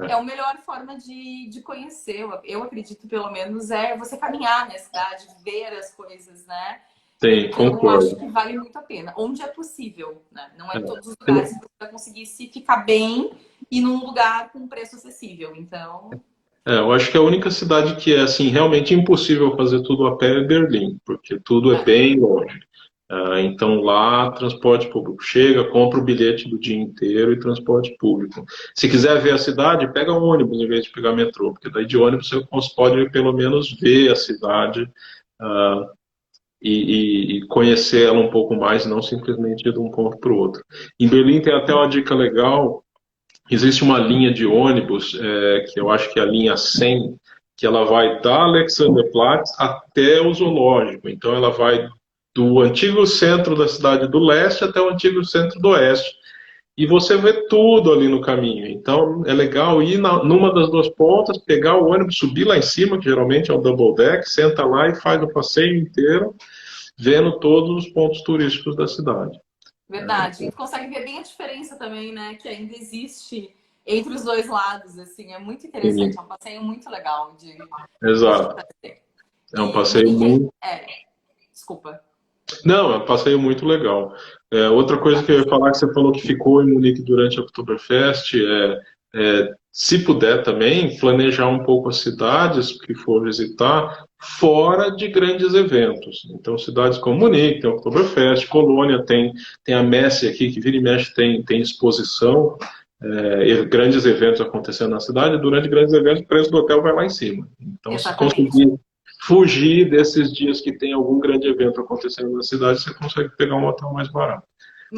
é a melhor forma de conhecer. Eu acredito, pelo menos, é você caminhar na cidade, ver as coisas, né? Tem, Então, eu acho concordo. que vale muito a pena. Onde é possível, né? Não é em todos os É. lugares que você vai conseguir se ficar bem e num lugar com preço acessível. Então, Eu acho que a única cidade que é assim realmente impossível fazer tudo a pé é Berlim, porque tudo é é, bem longe. Então lá, transporte público. Chega, compra o bilhete do dia inteiro e transporte público. Se quiser ver a cidade, pega um ônibus em vez de pegar metrô, porque daí de ônibus você pode pelo menos ver a cidade ah, e conhecer ela um pouco mais, não simplesmente ir de um ponto para o outro. Em Berlim tem até uma dica legal. Existe uma linha de ônibus, que eu acho que é a linha 100, que ela vai da Alexanderplatz até o zoológico. Então ela vai do antigo centro da cidade do leste até o antigo centro do oeste. E você vê tudo ali no caminho. Então é legal ir numa das duas pontas, pegar o ônibus, subir lá em cima, que geralmente é o double deck, senta lá e faz o passeio inteiro, vendo todos os pontos turísticos da cidade. verdade. E tu consegue ver bem a diferença também, né? Que ainda existe entre os dois lados, assim. É muito interessante. É Sim, um passeio muito legal de exato. fazer. É um E passeio Munique muito. desculpa. Não, é um passeio muito legal. Outra coisa que eu ia falar, que você falou que ficou em Munique durante a Oktoberfest, se puder também, planejar um pouco as cidades que for visitar fora de grandes eventos. Então, cidades como Munique, tem o Oktoberfest, Colônia, tem a Messe aqui, que vira e mexe tem exposição, grandes eventos acontecendo na cidade, e durante grandes eventos o preço do hotel vai lá em cima. Então, se Exatamente. conseguir fugir desses dias que tem algum grande evento acontecendo na cidade, você consegue pegar um hotel mais barato.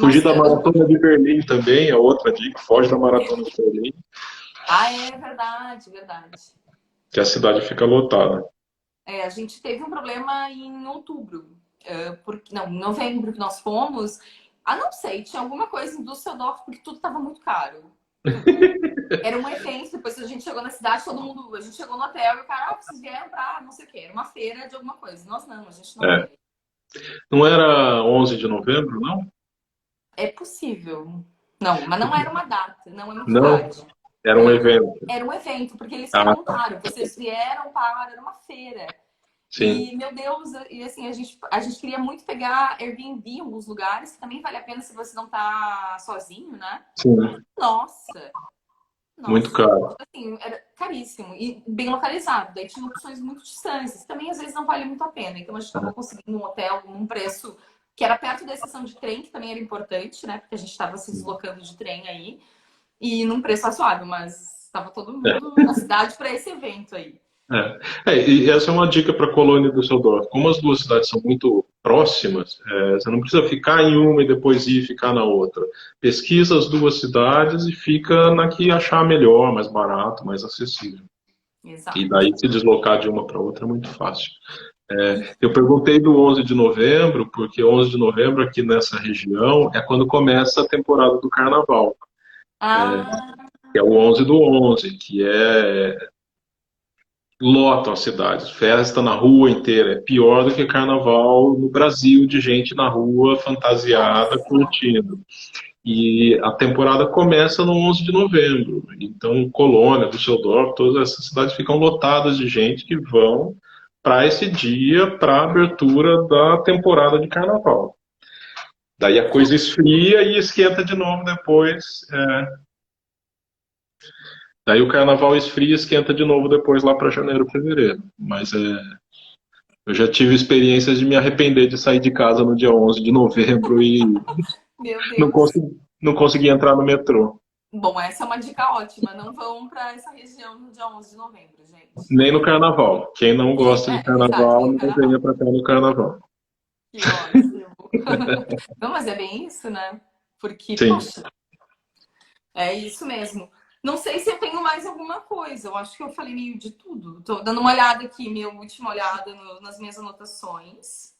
Fugir Mas da Maratona de Berlim também é outra dica, foge da Maratona de Berlim, é verdade, verdade. que a cidade fica lotada. A gente teve um problema em outubro, porque não, em novembro que nós fomos. Ah, não sei, tinha alguma coisa em Düsseldorf porque tudo estava muito caro. Tudo. Era um evento, depois a gente chegou na cidade, todo mundo, a gente chegou no hotel e o cara, vocês vieram pra não sei o quê, era uma feira de alguma coisa. Nós não, a gente não É. veio. Não era 11 de novembro, não? É possível. Não, mas não era uma data, não é muito Não, tarde. era um evento. Era um evento, porque eles Ah, perguntaram, vocês vieram para, era uma feira. sim, E, meu Deus, e assim, a gente queria muito pegar Airbnb em alguns lugares, que também vale a pena se você não tá sozinho, né? sim, Nossa, muito nossa, caro. assim, era caríssimo e bem localizado. Daí tinha opções muito distantes. Também, às vezes, não vale muito a pena. Então, a gente acabou conseguindo um hotel num preço que era perto da estação de trem, que também era importante, né? Porque a gente estava se deslocando de trem aí. E num preço razoável, mas estava todo mundo na cidade para esse evento aí. E essa é uma dica para a Colônia do Düsseldorf. Como as duas cidades são muito próximas. Você não precisa ficar em uma e depois ir ficar na outra. Pesquisa as duas cidades e fica na que achar melhor, mais barato, mais acessível. E Exato. daí se deslocar de uma para outra é muito fácil. Eu perguntei do 11 de novembro, porque 11 de novembro aqui nessa região é quando começa a temporada do carnaval, Ah, que é o 11 do 11, que lotam as cidades, festa na rua inteira. É pior do que carnaval no Brasil, de gente na rua fantasiada, nossa. curtindo. E a temporada começa no 11 de novembro. Então, Colônia, Düsseldorf, todas essas cidades ficam lotadas de gente que vão para esse dia, para a abertura da temporada de carnaval. Daí a coisa esfria e esquenta de novo depois. Daí o carnaval esfria e esquenta de novo depois lá para janeiro, fevereiro. Mas eu já tive experiências de me arrepender de sair de casa no dia 11 de novembro e Meu Deus. não consegui entrar no metrô. Bom, essa é uma dica ótima. Não vão para essa região no dia 11 de novembro, gente. Nem no carnaval. Quem não gosta de Exato, nem carnaval, no não venha carnaval. para cá no carnaval. Que ótimo. Não, mas é bem isso, né? Porque, Sim. poxa, é isso mesmo. Não sei se eu tenho mais alguma coisa. Eu acho que eu falei meio de tudo. Tô dando uma olhada aqui, minha última olhada nas minhas anotações,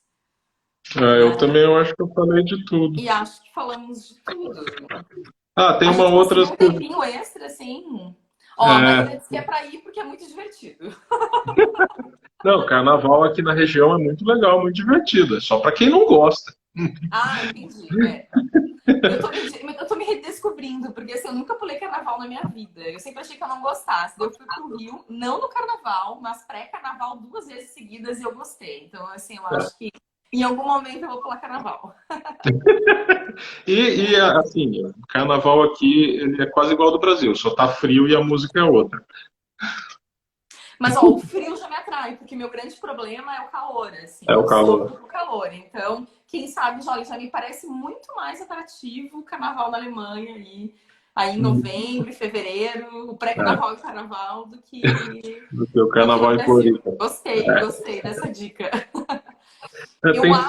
Eu né? também eu acho que eu falei de tudo. E acho que falamos de tudo. Tem A uma gente outra. conseguiu um tempinho extra, assim. Ó, a É, Maíra disse que é pra ir porque é muito divertido. não, carnaval aqui na região é muito legal, muito divertido. É só para quem não gosta. Ah, entendi. Eu tô me redescobrindo, porque assim, eu nunca pulei carnaval na minha vida. Eu sempre achei que eu não gostasse. Daí eu fui pro Rio, não no carnaval, mas pré-carnaval 2 vezes seguidas e eu gostei. Então, assim, eu acho que em algum momento eu vou pular carnaval. Assim, o carnaval aqui ele é quase igual ao do Brasil, só tá frio e a música é outra. Mas, ó, o frio já me atrai, porque meu grande problema é o calor, assim. É o Eu calor. sofro com o calor. Então, quem sabe, já me parece muito mais atrativo o carnaval na Alemanha aí em novembro e fevereiro, o É, pré-carnaval e o carnaval, do que o do que no carnaval em Brasil. Floripa. Gostei dessa dica. É, Eu acho.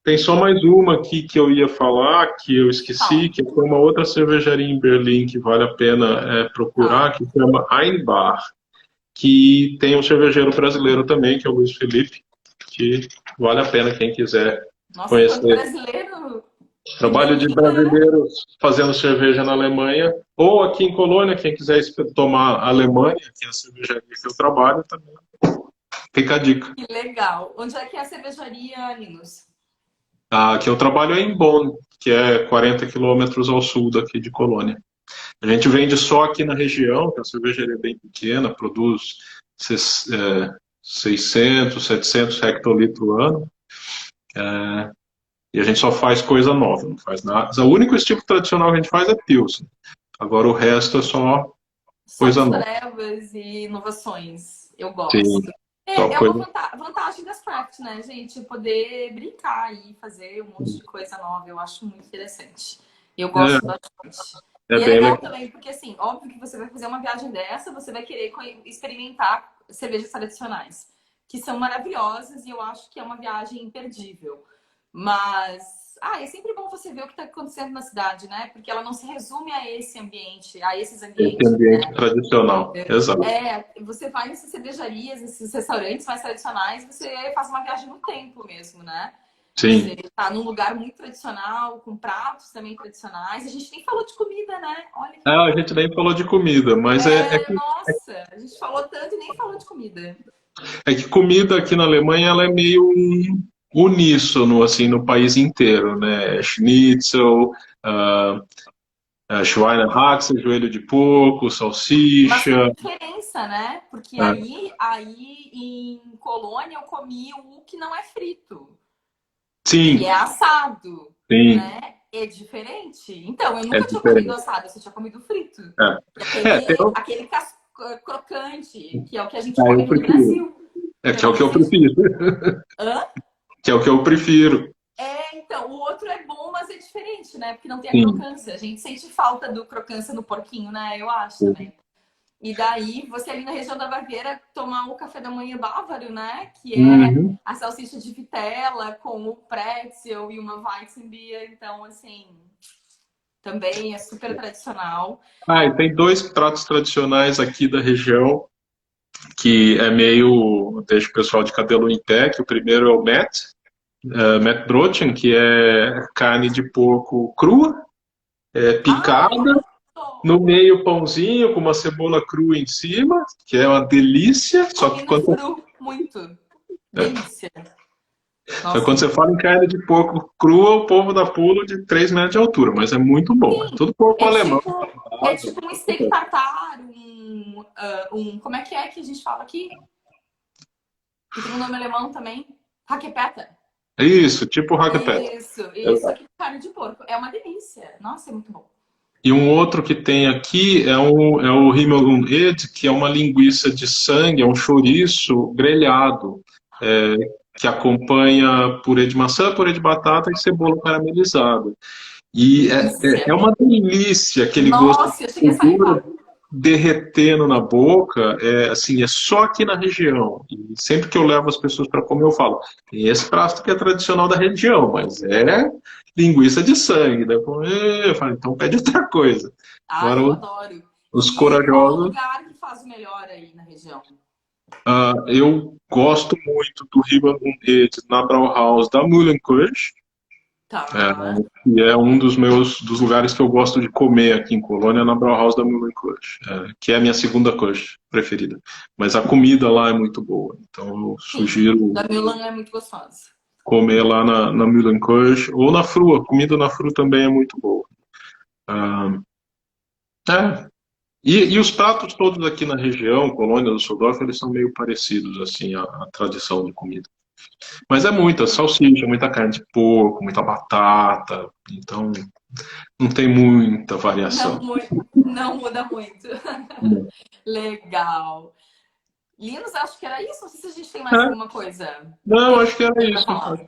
tem só mais uma aqui que eu ia falar, que eu esqueci, Fala, que foi uma outra cervejaria em Berlim que vale a pena tá. procurar, que chama Einbar, que tem um cervejeiro brasileiro também, que é o Luiz Felipe, que vale a pena quem quiser Nossa, quanto conhecer. brasileiro em Trabalho de Berlim, né? brasileiros fazendo cerveja na Alemanha, ou aqui em Colônia, quem quiser tomar Alemanha, que é a cervejaria que eu trabalho, também fica a dica. Que legal. Onde é que é a cervejaria, Linus? A que eu trabalho é em Bonn, que é 40 quilômetros ao sul daqui de Colônia. A gente vende só aqui na região, que a cervejaria é bem pequena, produz 600, 700 hectolitros ano, e a gente só faz coisa nova, não faz nada. O único estilo tradicional que a gente faz é Pilsen. Agora o resto é só Só coisa nova. misturebas e inovações. Eu Sim, gosto. só É uma coisa. vantagem das craft, né, gente? Poder brincar e fazer um monte de coisa nova. Eu acho muito interessante. Eu gosto É, bastante. é E é bem legal legal. também, porque assim, óbvio que você vai fazer uma viagem dessa, você vai querer experimentar cervejas tradicionais, que são maravilhosas e eu acho que é uma viagem imperdível. Mas, é sempre bom você ver o que está acontecendo na cidade, né? Porque ela não se resume a esse ambiente, a esses Esse ambientes, ambiente né? tradicional. Exato. Você vai nessas cervejarias, nesses restaurantes mais tradicionais, você faz uma viagem no tempo mesmo, né? Você Sim. está num lugar muito tradicional, com pratos também tradicionais. A gente nem falou de comida, né? Olha que A loucura. gente nem falou de comida, mas Nossa, a gente falou tanto e nem falou de comida. é que comida aqui na Alemanha ela é meio uníssono assim no país inteiro, né? Schnitzel, uh, Schweinehaxe, joelho de porco, Mas com salsicha. diferença, né? Porque É, aí em Colônia eu comi o que não é frito, que sim, é assado, sim, né? É diferente. Então, eu é nunca tinha comido diferente. assado, eu só tinha comido frito. É, E tem aquele crocante, que é o que a gente aí come eu aqui no prefiro. Brasil. É Que eu que é o não que eu sei. prefiro. Hã? Que é o que eu prefiro. Então, o outro é bom, mas é diferente, né? Porque não tem a Sim. crocância. A gente sente falta do crocância no porquinho, né? Eu acho também. E daí, você ali na região da Baviera, tomar o café da manhã bávaro, né? Que é Uhum. a salsicha de vitela com o pretzel e uma Weizenbier. Então, assim, também é super tradicional. Ah, e tem dois pratos tradicionais aqui da região que é meio, deixa o pessoal de cabelo em pé, que o primeiro é o Metbrochen, que é carne de porco crua, Ai, picada, no gosto! meio pãozinho com uma cebola crua em cima, que é uma delícia, Comi no fru, muito. Delícia. só que Nossa, quando você fala em carne de porco crua, o povo dá pulo de 3 metros de altura, mas é muito bom. É tudo porco é alemão. tipo, é tipo um steak tartar, como é que a gente fala aqui? Que tem um nome alemão também. Raclette. Isso, tipo hackpet. Isso aqui, carne de porco. É uma delícia. Nossa, é muito bom. E um outro que tem aqui é o Himmelund, que é uma linguiça de sangue, é um chouriço grelhado, é, que acompanha purê de maçã, purê de batata e cebola caramelizada. E é Delícia. uma delícia aquele gosto de Nossa, eu cheguei a gordura salivar. derretendo na boca. É assim, é só aqui na região. E sempre que eu levo as pessoas para comer, eu falo: tem esse prato que é tradicional da região, mas é linguiça de sangue. Daí eu falo, então pede outra coisa. Ai, Agora, eu adoro. os E qual o corajosos, lugar que faz o melhor aí na região? eu gosto muito do Ribbentrop na Brauhaus da Mühlenkirch. Tá. E é um dos lugares que eu gosto de comer aqui em Colônia, na Brauhaus da Mühlenkirch, que é a minha segunda Kirsch preferida. Mas a comida lá é muito boa, então eu Sim, sugiro da Milan é muito gostosa. comer lá na Mühlenkirch ou na Fru. A comida na Fru também é muito boa. Ah, é. E os pratos todos aqui na região, Colônia do Düsseldorf, eles são meio parecidos, assim, a tradição de comida. Mas é muita salsicha, muita carne de porco, muita batata, então não tem muita Não, variação. não muda muito. Legal. Linus, acho que era isso. Não sei se a gente tem mais É, alguma coisa não, acho que era para isso. falar.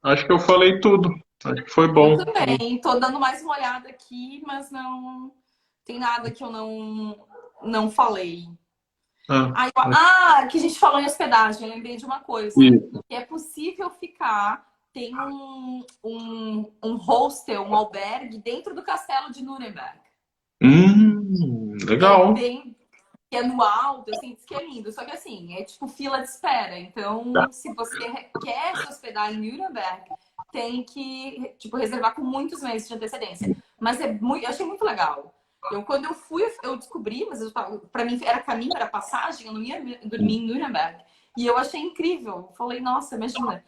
Acho que eu falei tudo. Acho que foi Eu bom. também. Tô dando mais uma olhada aqui, mas não tem nada que eu não falei. Ah, Que a gente falou em hospedagem. Eu lembrei de uma coisa. isso. Que é possível ficar. Tem um hostel, um albergue dentro do castelo de Nuremberg. É Legal. bem que é no alto, assim, diz que é lindo. Só que assim, é tipo fila de espera. Tá. Então, se você quer se hospedar em Nuremberg, tem que, tipo, reservar com muitos meses de antecedência. Mas eu achei muito legal. Quando eu fui, eu descobri, mas para mim era caminho, era passagem, eu não ia dormir em Nuremberg. E eu achei incrível. Falei, nossa, imagina,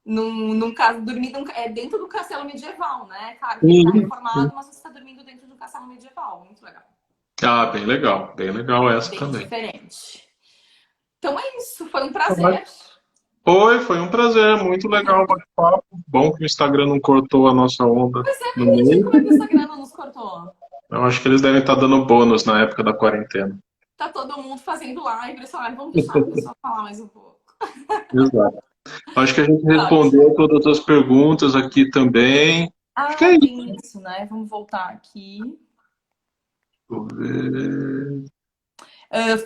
dormir dentro do castelo medieval, né? Claro que ele está Sim, reformado, sim. mas você está dormindo dentro do castelo medieval. Muito legal. Ah, bem legal. Bem legal essa Bem também. diferente. Então é isso, foi um prazer. Foi um prazer. Muito legal o bate-papo. Bom que o Instagram não cortou a nossa onda Pois é, não no entendi como é que o meio. Instagram não nos cortou. Eu acho que eles devem estar dando bônus na época da quarentena. Tá todo mundo fazendo live, eles falaram, vamos deixar a pessoa falar mais um pouco. Exato. Acho que a gente Ótimo. respondeu todas as perguntas aqui também. Acho que é isso. Tem isso, né? Vamos voltar aqui. Deixa eu ver.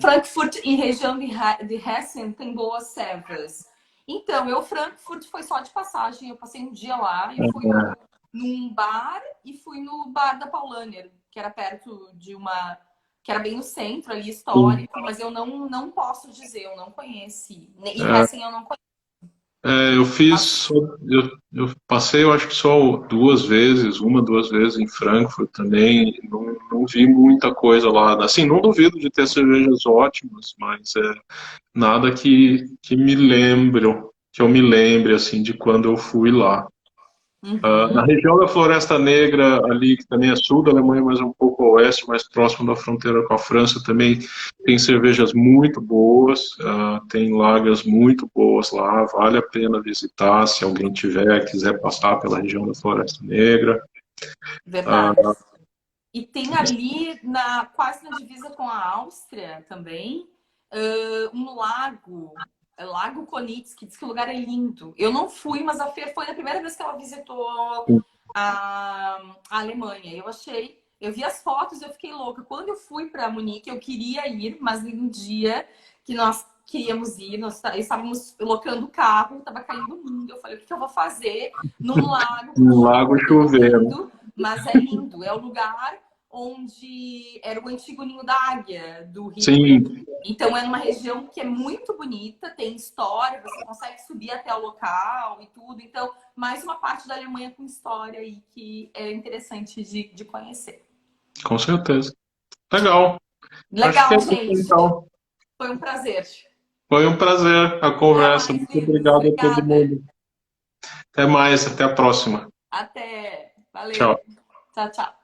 Frankfurt e região de Hessen tem boas servas. Então, Frankfurt foi só de passagem. Eu passei um dia lá, eu fui num bar e fui no bar da Paulaner, que era perto de uma... que era bem no centro ali, histórico, mas eu não posso dizer, eu não conheci. E Hessen eu não conheci. Eu fiz, eu passei, eu acho que só duas vezes, uma, duas vezes em Frankfurt também. Não vi muita coisa lá. Assim, não duvido de ter cervejas ótimas, mas nada que eu me lembre assim de quando eu fui lá. Na Uhum. região da Floresta Negra, ali, que também é sul da Alemanha, mas um pouco a oeste, mais próximo da fronteira com a França, também tem cervejas muito boas, tem lagers muito boas lá, vale a pena visitar, se alguém quiser passar pela região da Floresta Negra. Ah, Verdade. E tem ali, quase na divisa com a Áustria também, um lago, Lago Konitz, que diz que o lugar é lindo. Eu não fui, mas a Fer foi a primeira vez que ela visitou a Alemanha. Eu achei. Eu vi as fotos e eu fiquei louca. Quando eu fui para Munique, eu queria ir, mas em um dia que nós queríamos ir, nós estávamos locando o carro, estava caindo o mundo. Eu falei, o que eu vou fazer num lago com Um lago chuveiro. lindo, mas é lindo. É o lugar onde era o antigo ninho da águia do Rio. Sim, Então é numa região que é muito bonita, tem história, você consegue subir até o local e tudo. Então, mais uma parte da Alemanha com história aí que é interessante de conhecer. com certeza. Legal. Acho que é Legal, isso, gente. então. Foi um prazer. Foi um prazer a Até conversa. mais, Muito Lucas. obrigado a todo Obrigada. mundo. Até mais, até a próxima. Até. Valeu. Tchau. Tchau, tchau.